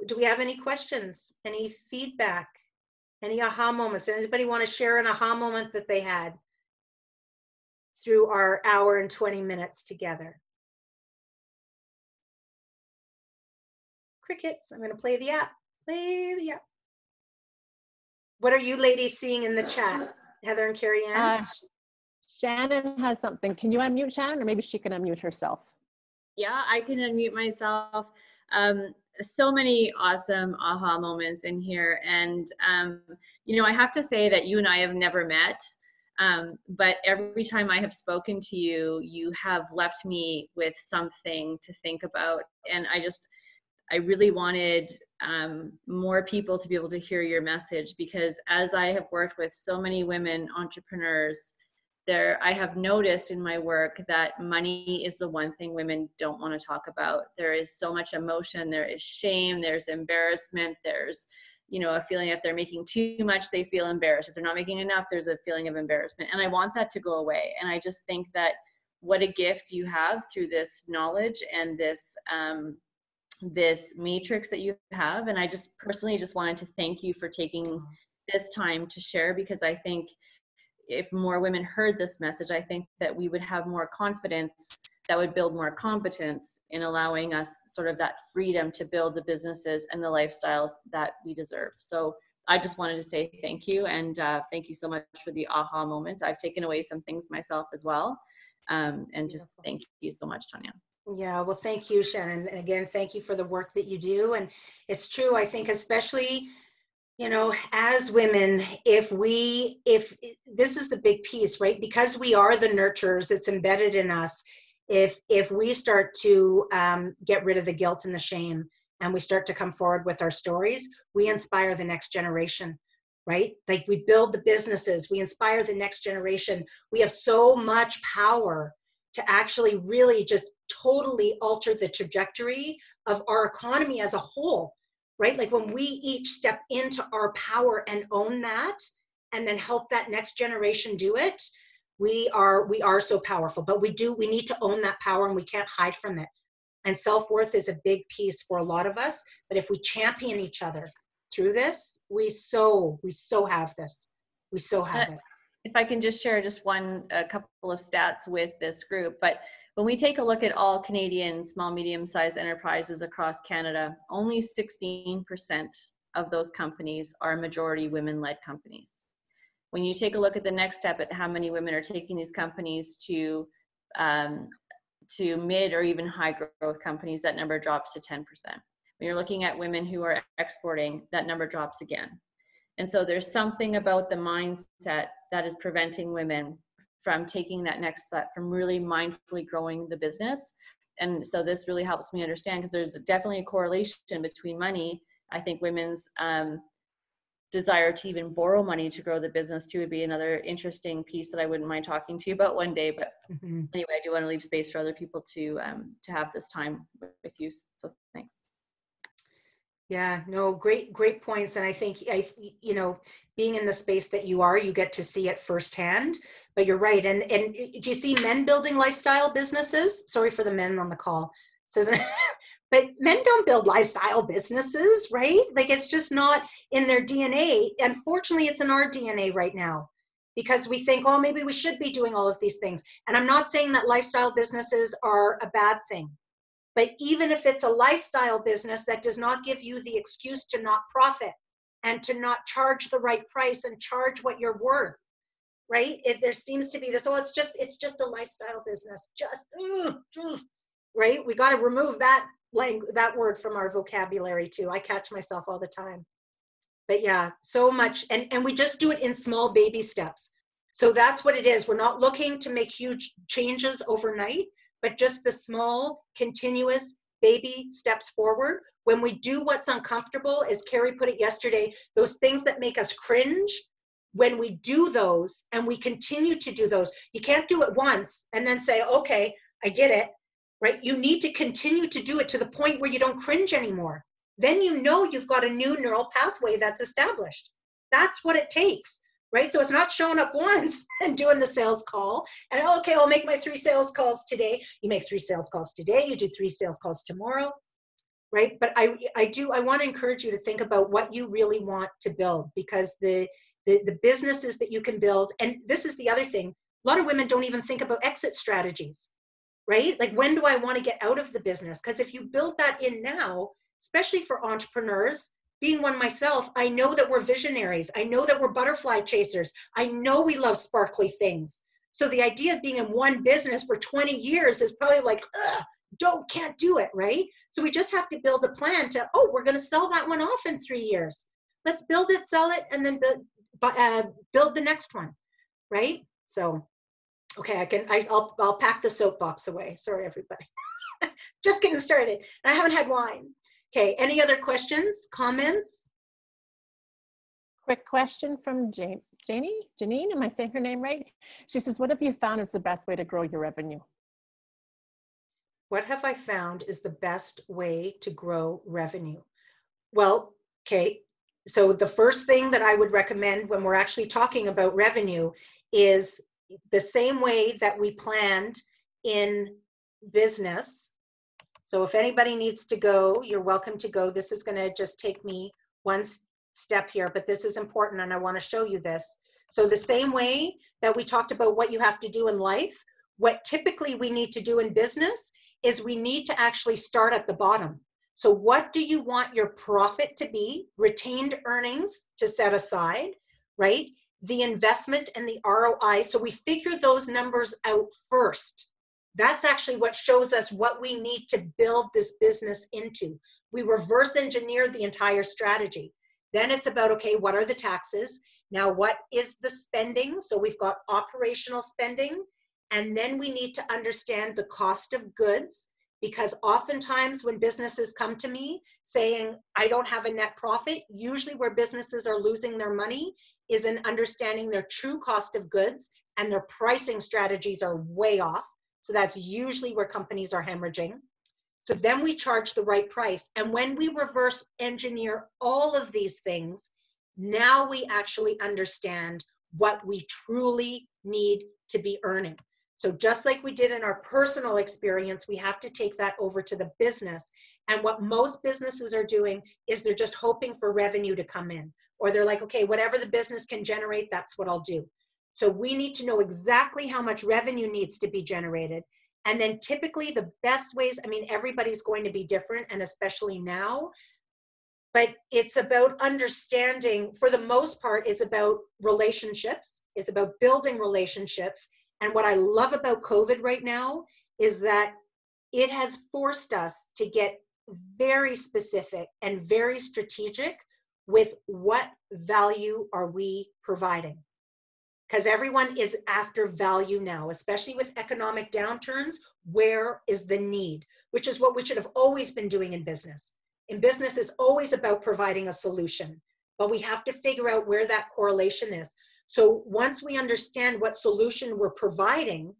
do we have any questions? Any feedback? Any aha moments? Does anybody want to share an aha moment that they had through our hour and 20 minutes together? Crickets. I'm going to play the app. Play the app. What are you ladies seeing in the chat? Heather and Carrie Ann? Shannon has something. Can you unmute Shannon, or maybe she can unmute herself? Yeah, I can unmute myself. So many awesome aha moments in here. And, you know, I have to say that you and I have never met, but every time I have spoken to you, you have left me with something to think about. And I really wanted more people to be able to hear your message, because as I have worked with so many women entrepreneurs, I have noticed in my work that money is the one thing women don't want to talk about. There is so much emotion, there is shame, there's embarrassment, there's, you know, a feeling if they're making too much, they feel embarrassed. If they're not making enough, there's a feeling of embarrassment. And I want that to go away. And I just think that what a gift you have through this knowledge and this matrix that you have. And I just personally just wanted to thank you for taking this time to share, because I think if more women heard this message, I think that we would have more confidence, that would build more competence in allowing us sort of that freedom to build the businesses and the lifestyles that we deserve. So I just wanted to say thank you, and thank you so much for the aha moments. I've taken away some things myself as well. And just thank you so much, Tanya. Yeah, well, thank you, Shannon. And again, thank you for the work that you do. And it's true, I think, especially, you know, as women, if this is the big piece, right? Because we are the nurturers, it's embedded in us. If we start to get rid of the guilt and the shame, and we start to come forward with our stories, we inspire the next generation, right? Like we build the businesses, we inspire the next generation. We have so much power to actually really just totally alter the trajectory of our economy as a whole, right? Like when we each step into our power and own that, and then help that next generation do it, we are so powerful. But we need to own that power, and we can't hide from it. And self-worth is a big piece for a lot of us. But if we champion each other through this, we so have this. We so have it. If I can just share a couple of stats with this group, but when we take a look at all Canadian small, medium-sized enterprises across Canada, only 16% of those companies are majority women-led companies. When you take a look at the next step at how many women are taking these companies to mid or even high growth companies, that number drops to 10%. When you're looking at women who are exporting, that number drops again. And so there's something about the mindset that is preventing women from taking that next step, from really mindfully growing the business. And so this really helps me understand, because there's definitely a correlation between money. I think women's desire to even borrow money to grow the business too would be another interesting piece that I wouldn't mind talking to you about one day. But anyway, I do want to leave space for other people to have this time with you. So thanks. Yeah, no, great points. And I think, you know, being in the space that you are, you get to see it firsthand, but you're right. And do you see men building lifestyle businesses? Sorry for the men on the call. Says, but men don't build lifestyle businesses, right? Like, it's just not in their DNA. Unfortunately, it's in our DNA right now, because we think, oh, maybe we should be doing all of these things. And I'm not saying that lifestyle businesses are a bad thing. But even if it's a lifestyle business, that does not give you the excuse to not profit and to not charge the right price and charge what you're worth, right? There seems to be this, oh, it's just a lifestyle business, just right? We got to remove that word from our vocabulary too. I catch myself all the time. But yeah, so much, and we just do it in small baby steps. So that's what it is. We're not looking to make huge changes overnight, but just the small, continuous baby steps forward. When we do what's uncomfortable, as Carrie put it yesterday, those things that make us cringe, when we do those and we continue to do those, you can't do it once and then say, okay, I did it, right? You need to continue to do it to the point where you don't cringe anymore. Then you know you've got a new neural pathway that's established. That's what it takes. Right? So it's not showing up once and doing the sales call and, okay, I'll make my 3 sales calls today. You make 3 sales calls today, you do 3 sales calls tomorrow, right? But I want to encourage you to think about what you really want to build, because the businesses that you can build, and this is the other thing, a lot of women don't even think about exit strategies, right? Like, when do I want to get out of the business? Because if you build that in now, especially for entrepreneurs, being one myself, I know that we're visionaries. I know that we're butterfly chasers. I know we love sparkly things. So the idea of being in one business for 20 years is probably like, can't do it, right? So we just have to build a plan to, we're going to sell that one off in 3 years. Let's build it, sell it, and then build the next one, right? So, okay, I'll pack the soapbox away. Sorry, everybody. Just getting started. I haven't had wine. Okay, any other questions, comments? Quick question from Janine, am I saying her name right? She says, what have you found is the best way to grow your revenue? What have I found is the best way to grow revenue? Well, okay, so the first thing that I would recommend when we're actually talking about revenue is the same way that we planned in business. So if anybody needs to go, you're welcome to go. This is going to just take me one step here, but this is important and I want to show you this. So the same way that we talked about what you have to do in life, what typically we need to do in business is we need to actually start at the bottom. So what do you want your profit to be? Retained earnings to set aside, right? The investment and the ROI. So we figure those numbers out first. That's actually what shows us what we need to build this business into. We reverse engineer the entire strategy. Then it's about, okay, what are the taxes? Now, what is the spending? So we've got operational spending. And then we need to understand the cost of goods, because oftentimes when businesses come to me saying, I don't have a net profit, usually where businesses are losing their money is in understanding their true cost of goods, and their pricing strategies are way off. So that's usually where companies are hemorrhaging. So then we charge the right price. And when we reverse engineer all of these things, now we actually understand what we truly need to be earning. So just like we did in our personal experience, we have to take that over to the business. And what most businesses are doing is they're just hoping for revenue to come in. Or they're like, okay, whatever the business can generate, that's what I'll do. So we need to know exactly how much revenue needs to be generated. And then typically the best ways, I mean, everybody's going to be different, and especially now, but it's about understanding, for the most part, it's about relationships. It's about building relationships. And what I love about COVID right now is that it has forced us to get very specific and very strategic with what value are we providing. Because everyone is after value now, especially with economic downturns. Where is the need? Which is what we should have always been doing in business. In business, is always about providing a solution, but we have to figure out where that correlation is. So once we understand what solution we're providing,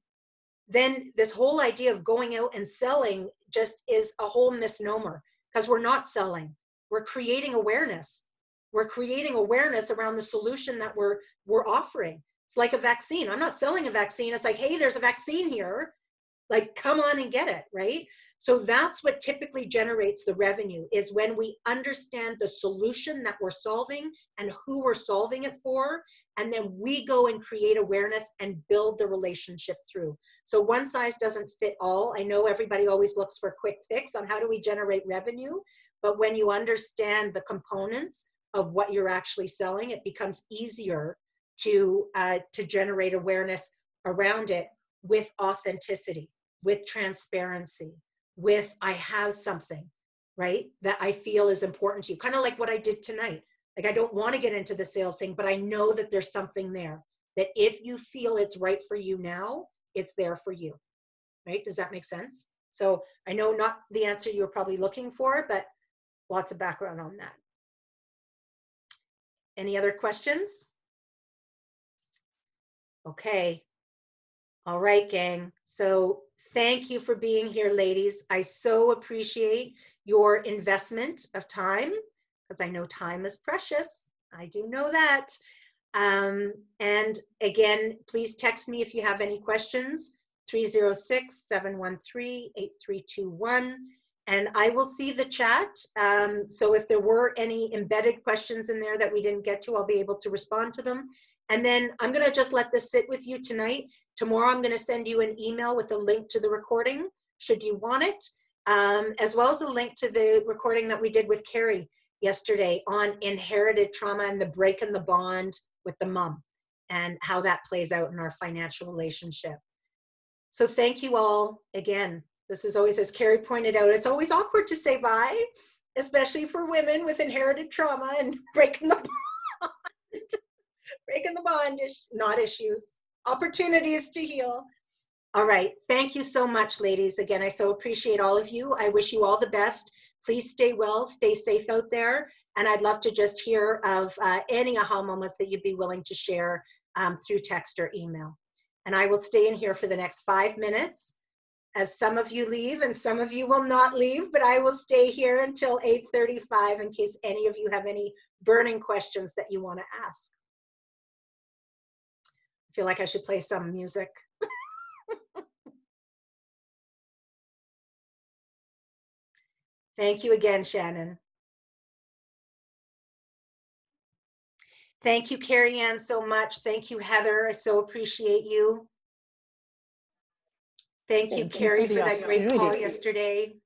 then this whole idea of going out and selling just is a whole misnomer, because we're not selling. We're creating awareness. We're creating awareness around the solution that we're offering. It's like a vaccine. I'm not selling a vaccine. It's like, hey, there's a vaccine here. Like, come on and get it, right? So that's what typically generates the revenue, is when we understand the solution that we're solving and who we're solving it for, and then we go and create awareness and build the relationship through. So one size doesn't fit all. I know everybody always looks for a quick fix on how do we generate revenue, but when you understand the components of what you're actually selling, it becomes easier to generate awareness around it with authenticity, with transparency, with I have something, right, that I feel is important to you. Kind of like what I did tonight. Like, I don't want to get into the sales thing, but I know that there's something there that if you feel it's right for you now, it's there for you, right? Does that make sense? So I know not the answer you were probably looking for, but lots of background on that. Any other questions? Okay. All right, gang. So thank you for being here, ladies. I so appreciate your investment of time, because I know time is precious. I do know that. And again, please text me if you have any questions, 306-713-8321. And I will see the chat. So if there were any embedded questions in there that we didn't get to, I'll be able to respond to them. And then I'm going to just let this sit with you tonight. Tomorrow, I'm going to send you an email with a link to the recording, should you want it, as well as a link to the recording that we did with Carrie yesterday on inherited trauma and the break in the bond with the mom and how that plays out in our financial relationship. So thank you all again. This is always, as Carrie pointed out, it's always awkward to say bye, especially for women with inherited trauma and breaking the bond. Breaking the bond, not issues, opportunities to heal. All right. Thank you so much, ladies. Again, I so appreciate all of you. I wish you all the best. Please stay well, stay safe out there. And I'd love to just hear of any aha moments that you'd be willing to share through text or email. And I will stay in here for the next 5 minutes, as some of you leave and some of you will not leave, but I will stay here until 8:35 in case any of you have any burning questions that you want to ask. I feel like I should play some music. Thank you again, Shannon. Thank you, Carrie Ann, so much. Thank you, Heather. I so appreciate you. Thank you, Carrie, for that great call yesterday.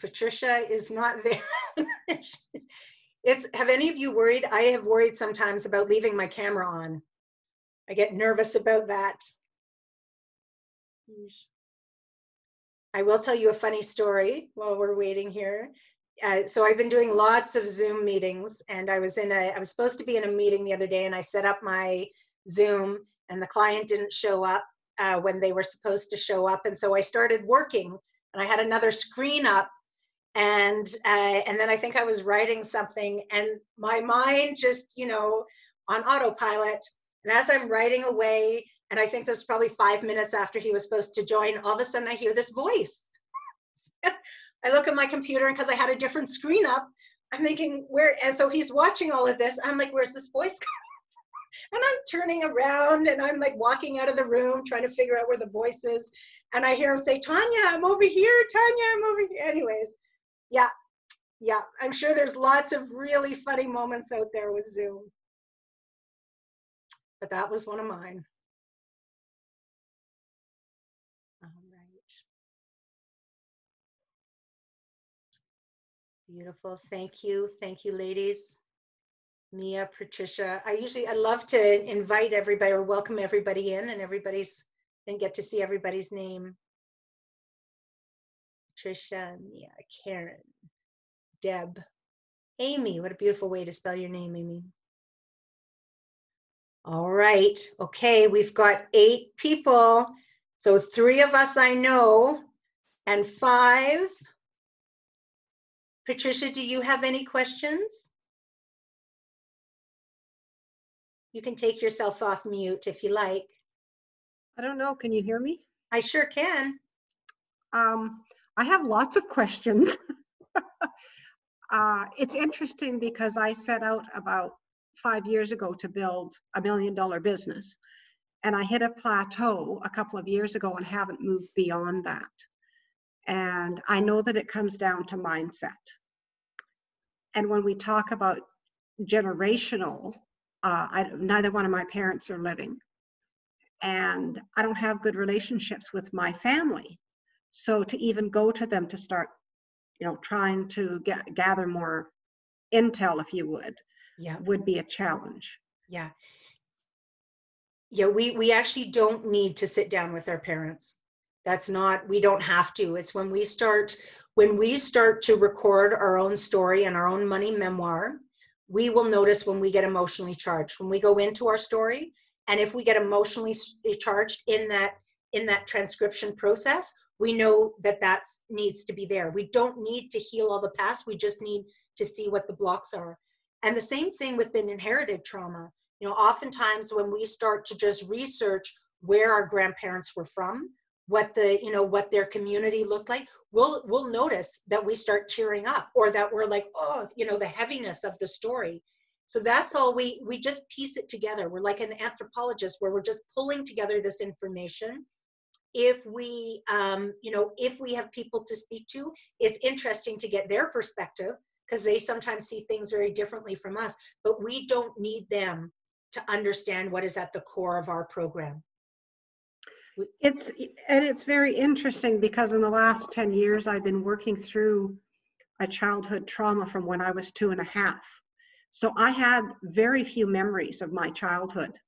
Patricia is not there. Have any of you worried? I have worried sometimes about leaving my camera on. I get nervous about that. I will tell you a funny story while we're waiting here. So I've been doing lots of Zoom meetings, and I was supposed to be in a meeting the other day, and I set up my Zoom, and the client didn't show up when they were supposed to show up, and so I started working, and I had another screen up, and then I think I was writing something, and my mind just, on autopilot. And as I'm writing away, and I think that's probably 5 minutes after he was supposed to join, all of a sudden I hear this voice. I look at my computer, and because I had a different screen up, I'm thinking, and so he's watching all of this. I'm like, where's this voice coming? And I'm turning around, and I'm like walking out of the room, trying to figure out where the voice is. And I hear him say, Tanya, I'm over here. Tanya, I'm over here. Anyways, yeah, I'm sure there's lots of really funny moments out there with Zoom. but that was one of mine. All right. Beautiful. Thank you. Thank you, ladies. Mia, Patricia. I love to invite everybody or welcome everybody in, and get to see everybody's name. Patricia, Mia, Karen, Deb, Amy. What a beautiful way to spell your name, Amy. All right. Okay, we've got 8 people. So 3 of us I know, and 5. Patricia, do you have any questions? You can take yourself off mute if you like. I don't know. Can you hear me? I sure can. I have lots of questions. It's interesting because I set out about 5 years ago to build $1 million business. And I hit a plateau a couple of years ago and haven't moved beyond that. And I know that it comes down to mindset. And when we talk about generational, neither one of my parents are living. And I don't have good relationships with my family. So to even go to them to start, trying to gather more intel, if you would, would be a challenge. Yeah. Yeah, we actually don't need to sit down with our parents. We don't have to. It's when we start to record our own story and our own money memoir, we will notice when we get emotionally charged. When we go into our story, and if we get emotionally charged in that transcription process, we know that needs to be there. We don't need to heal all the past. We just need to see what the blocks are. And the same thing with an inherited trauma. Oftentimes when we start to just research where our grandparents were from, what their community looked like, we'll notice that we start tearing up, or that we're like, oh, the heaviness of the story. So that's all we just piece it together. We're like an anthropologist where we're just pulling together this information. If we have people to speak to, it's interesting to get their perspective, because they sometimes see things very differently from us, but we don't need them to understand what is at the core of our program. It's very interesting because in the last 10 years, I've been working through a childhood trauma from when I was 2.5. So I had very few memories of my childhood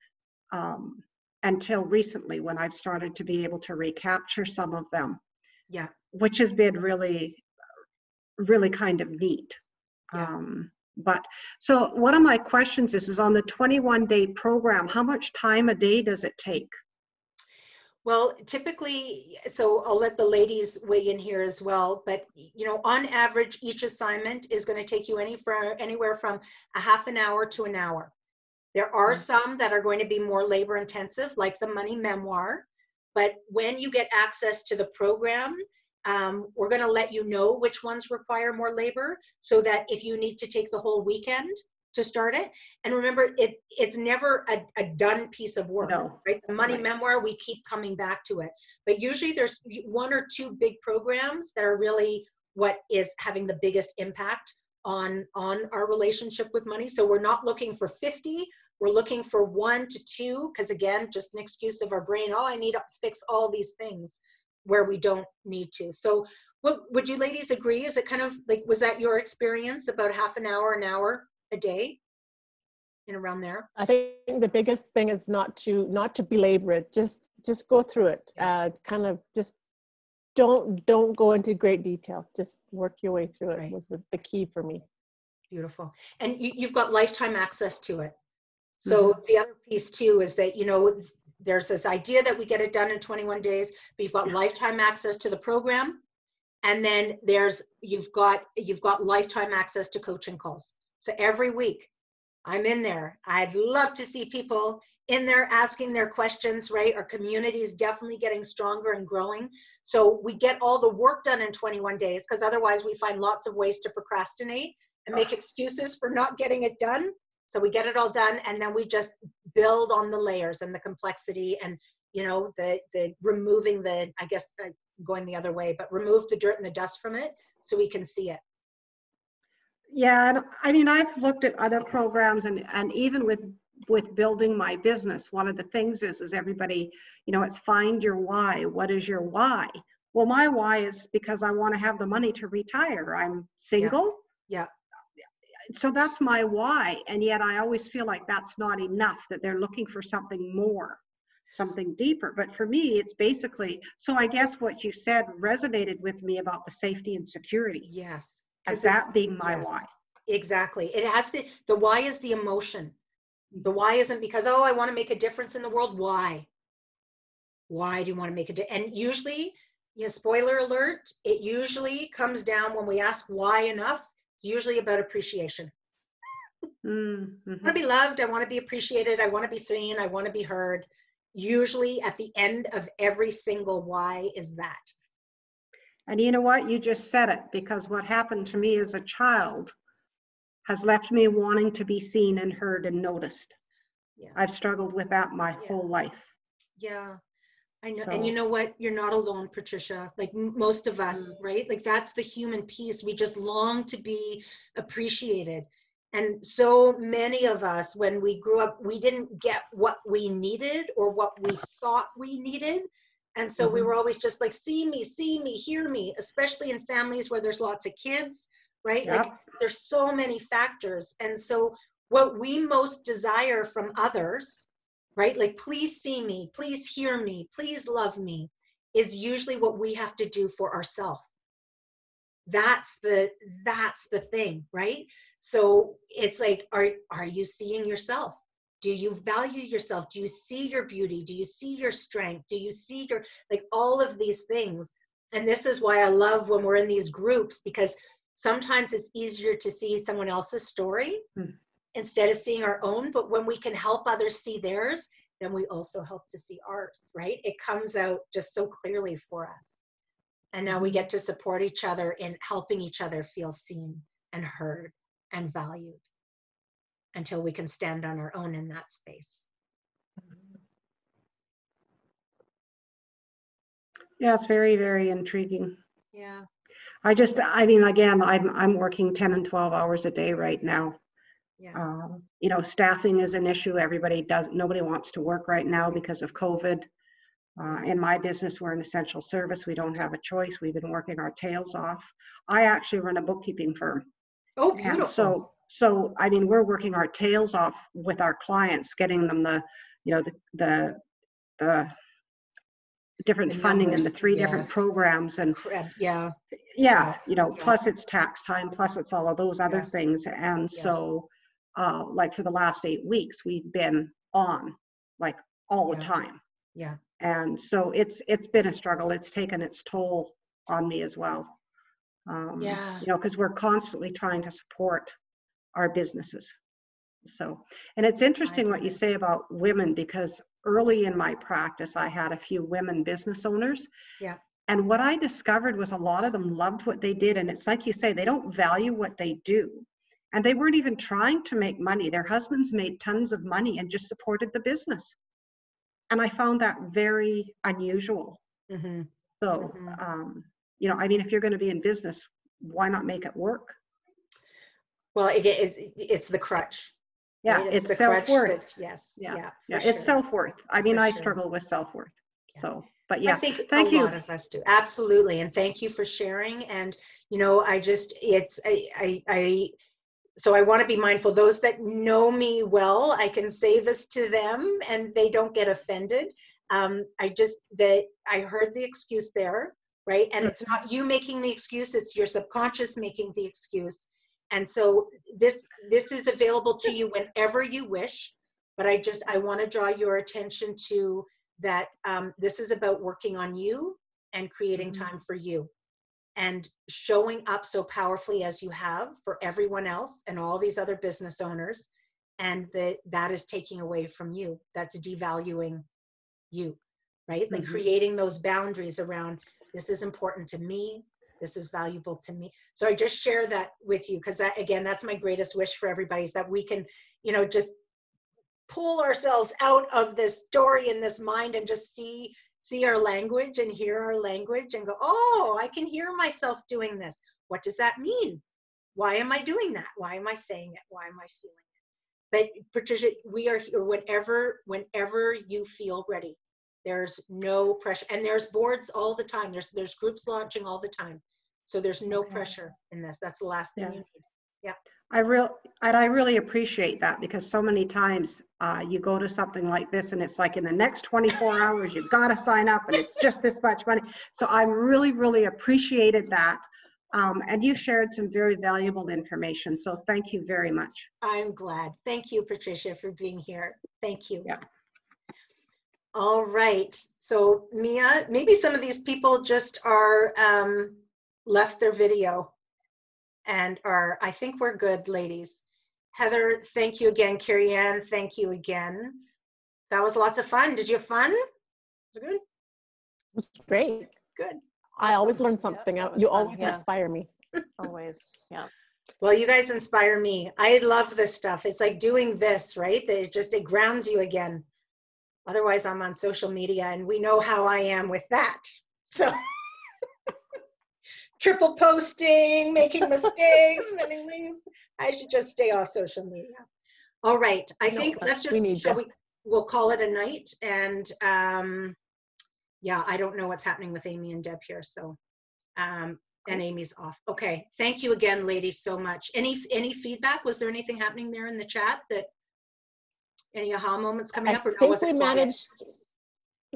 until recently, when I've started to be able to recapture some of them. Yeah. Which has been really, really kind of neat. Yeah. But so one of my questions is on the 21-day program, how much time a day does it take? Well, typically, so I'll let the ladies weigh in here as well, but on average, each assignment is going to take you anywhere from a half an hour to an hour. There are some that are going to be more labor intensive, like the money memoir, but when you get access to the program, we're going to let you know which ones require more labor, so that if you need to take the whole weekend to start it. And remember, it's never a done piece of work, right? The money memoir, we keep coming back to it. But usually there's 1 or 2 big programs that are really what is having the biggest impact on our relationship with money. So we're not looking for 50, we're looking for 1 to 2, because again, just an excuse of our brain, oh, I need to fix all these things, where we don't need to. So what would you ladies agree? Is it kind of like, was that your experience, about half an hour a day, and around there? I think the biggest thing is not to belabor it. Just go through it. Yes. Kind of just don't go into great detail. Just work your way through it. Right. Was the key for me. Beautiful. And you've got lifetime access to it. So the other piece too is that, there's this idea that we get it done in 21 days, but you've got lifetime access to the program. And then you've got lifetime access to coaching calls. So every week I'm in there. I'd love to see people in there asking their questions, right? Our community is definitely getting stronger and growing. So we get all the work done in 21 days, because otherwise we find lots of ways to procrastinate and make excuses for not getting it done. So we get it all done, and then we just build on the layers and the complexity, and the removing going the other way, but remove the dirt and the dust from it so we can see it. Yeah, and I mean, I've looked at other programs, and even with with building my business, one of the things is everybody, you know, it's find your why. What is your why? Well, my why is because I want to have the money to retire. I'm single. Yeah. So that's my why. And yet I always feel like that's not enough, that they're looking for something more, something deeper. But for me, it's basically, so I guess what you said resonated with me about the safety and security. Yes. As that being my yes, why. Exactly. It has to, the why is the emotion. The why isn't because, oh, I want to make a difference in the world. Why? Why do you want to make a difference? And usually, you know, spoiler alert, it usually comes down when we ask why enough, it's usually about appreciation. Mm-hmm. I want to be loved. I want to be appreciated. I want to be seen. I want to be heard. Usually at the end of every single why is that. And you know what? You just said it, because what happened to me as a child has left me wanting to be seen and heard and noticed. Yeah. I've struggled with that my whole life. Yeah. I know. So, and you know what? You're not alone, Patricia. Like most of us, right? Like that's the human piece. We just long to be appreciated. And so many of us, when we grew up, we didn't get what we needed or what we thought we needed. And so we were always just like, see me, hear me, especially in families where there's lots of kids, right? Yep. Like there's so many factors. And so what we most desire from others, right? Like, please see me, please hear me, please love me, is usually what we have to do for ourselves. That's the thing, right? So it's like, are you seeing yourself? Do you value yourself? Do you see your beauty? Do you see your strength? Do you see your, like all of these things? And this is why I love when we're in these groups, because sometimes it's easier to see someone else's story instead of seeing our own. But when we can help others see theirs, then we also help to see ours, right? It comes out just so clearly for us. And now we get to support each other in helping each other feel seen and heard and valued until we can stand on our own in that space. yeah, it's very, very intriguing. Yeah. I mean, again, I'm working 10 and 12 hours a day right now. Yeah. You know, staffing is an issue. Nobody wants to work right now because of COVID. In my business, we're an essential service. We don't have a choice. We've been working our tails off. I actually run a bookkeeping firm. Oh, beautiful. And so I mean, we're working our tails off with our clients, getting them the, you know, the different funding and the 3 different programs and yeah, you know, plus it's tax time, plus it's all of those other things. And so like for the last 8 weeks, we've been on like all the time. Yeah. And so it's been a struggle. It's taken its toll on me as well. You know, because we're constantly trying to support our businesses. So, and it's interesting what you say about women, because early in my practice, I had a few women business owners. Yeah. And what I discovered was a lot of them loved what they did. And it's like you say, they don't value what they do. And they weren't even trying to make money. Their husbands made tons of money and just supported the business. And I found that very unusual. So, you know, I mean, if you're going to be in business, why not make it work? Well, it's the crutch. Yeah, right? it's the self-worth. Yes. Yeah, sure. It's self-worth. I mean, I struggle with self-worth. So, but yeah, I think thank a you. lot of us do. Absolutely. And thank you for sharing. And, you know, so I want to be mindful. Those that know me well, I can say this to them and they don't get offended. I heard the excuse there, right? And it's not you making the excuse, it's your subconscious making the excuse. And so this is available to you whenever you wish, but I want to draw your attention to that. This is about working on you and creating time for you and showing up so powerfully as you have for everyone else and all these other business owners. And that is taking away from you. That's devaluing you, right? Like creating those boundaries around, this is important to me. This is valuable to me. So I just share that with you because that's my greatest wish for everybody, is that we can, you know, just pull ourselves out of this story in this mind and just see our language and hear our language and go, oh, I can hear myself doing this. What does that mean? Why am I doing that? Why am I saying it? Why am I feeling it? But Patricia, we are here whenever you feel ready. There's no pressure, and there's boards all the time. There's groups launching all the time, so there's no pressure in this. That's the last thing you need. Yeah. I really appreciate that, because so many times you go to something like this and it's like in the next 24 hours you've got to sign up and it's just this much money. So I really appreciated that. And you shared some very valuable information. So thank you very much. I'm glad. Thank you, Patricia, for being here. Thank you. Yeah. All right. So Mia, maybe some of these people just are left their video and are, I think we're good, ladies. Heather, thank you again. Carrie Ann, thank you again. That was lots of fun. Did you have fun? Was it good? It was great. Good. I always learn something. You fun, always inspire me. Always. Yeah. Well, you guys inspire me. I love this stuff. It's like doing this, right? That it grounds you again. Otherwise, I'm on social media, and we know how I am with that. So triple posting, making mistakes, sending links. I should just stay off social media. All right. I think let's just, we'll call it a night. And yeah, I don't know what's happening with Amy and Deb here. So, and Amy's off. Okay. Thank you again, ladies, so much. Any feedback? Was there anything happening there in the chat that any aha moments coming up? Or I think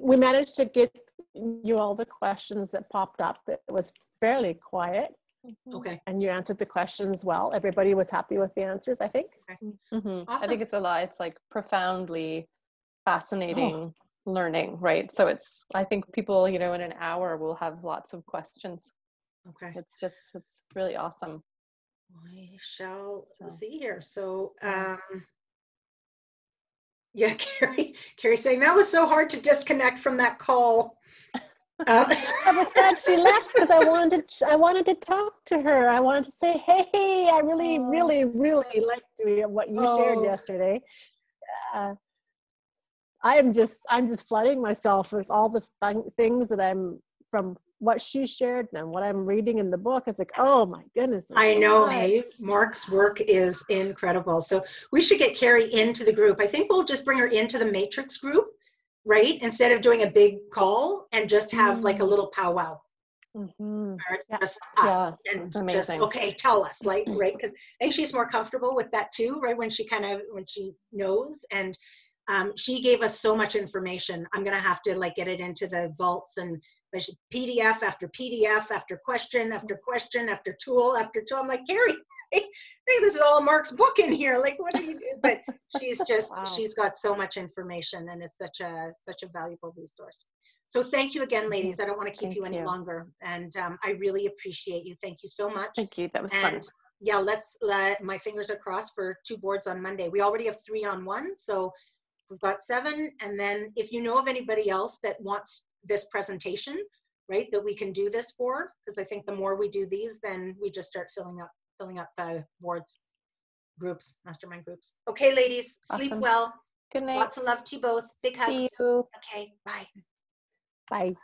we managed to get you all the questions that popped up. It was fairly quiet. Okay. And you answered the questions well. Everybody was happy with the answers, I think. Okay. Awesome. Awesome. I think it's a lot. It's like profoundly fascinating learning, right? So I think people, in an hour will have lots of questions. Okay. It's really awesome. We shall see here. So, yeah, Carrie saying that was so hard to disconnect from that call. I was sad she left because I wanted to talk to her. I wanted to say, hey, I really liked what you shared yesterday. I'm just flooding myself with all the things that I'm from what she shared and what I'm reading in the book. It's like, oh my goodness. I know, hey, Mark's work is incredible. So we should get Carrie into the group. I think we'll just bring her into the Matrix group, right? Instead of doing a big call and just have like a little powwow. Mm-hmm. Just us. Yeah, and it's amazing. Just, okay, tell us, like, right? Because I think she's more comfortable with that too, right? When she knows. And she gave us so much information. I'm going to have to like get it into the vaults and PDF after PDF after question after question after tool after tool. I'm like, Carrie, hey, this is all Mark's book in here. Like, what do you do? But she's just, she's got so much information and is such a valuable resource. So thank you again, ladies. I don't want to keep you any longer. And I really appreciate you. Thank you so much. Thank you. That was fun. Yeah, let's let my fingers are crossed for 2 boards on Monday. We already have 3 on 1. So we've got 7. And then if you know of anybody else that wants this presentation, right, that we can do this for, because I think the more we do these, then we just start filling up boards, groups, mastermind groups. Okay, ladies, sleep well. Good night. Lots of love to you both. Big hugs. See you. Okay, bye. Bye.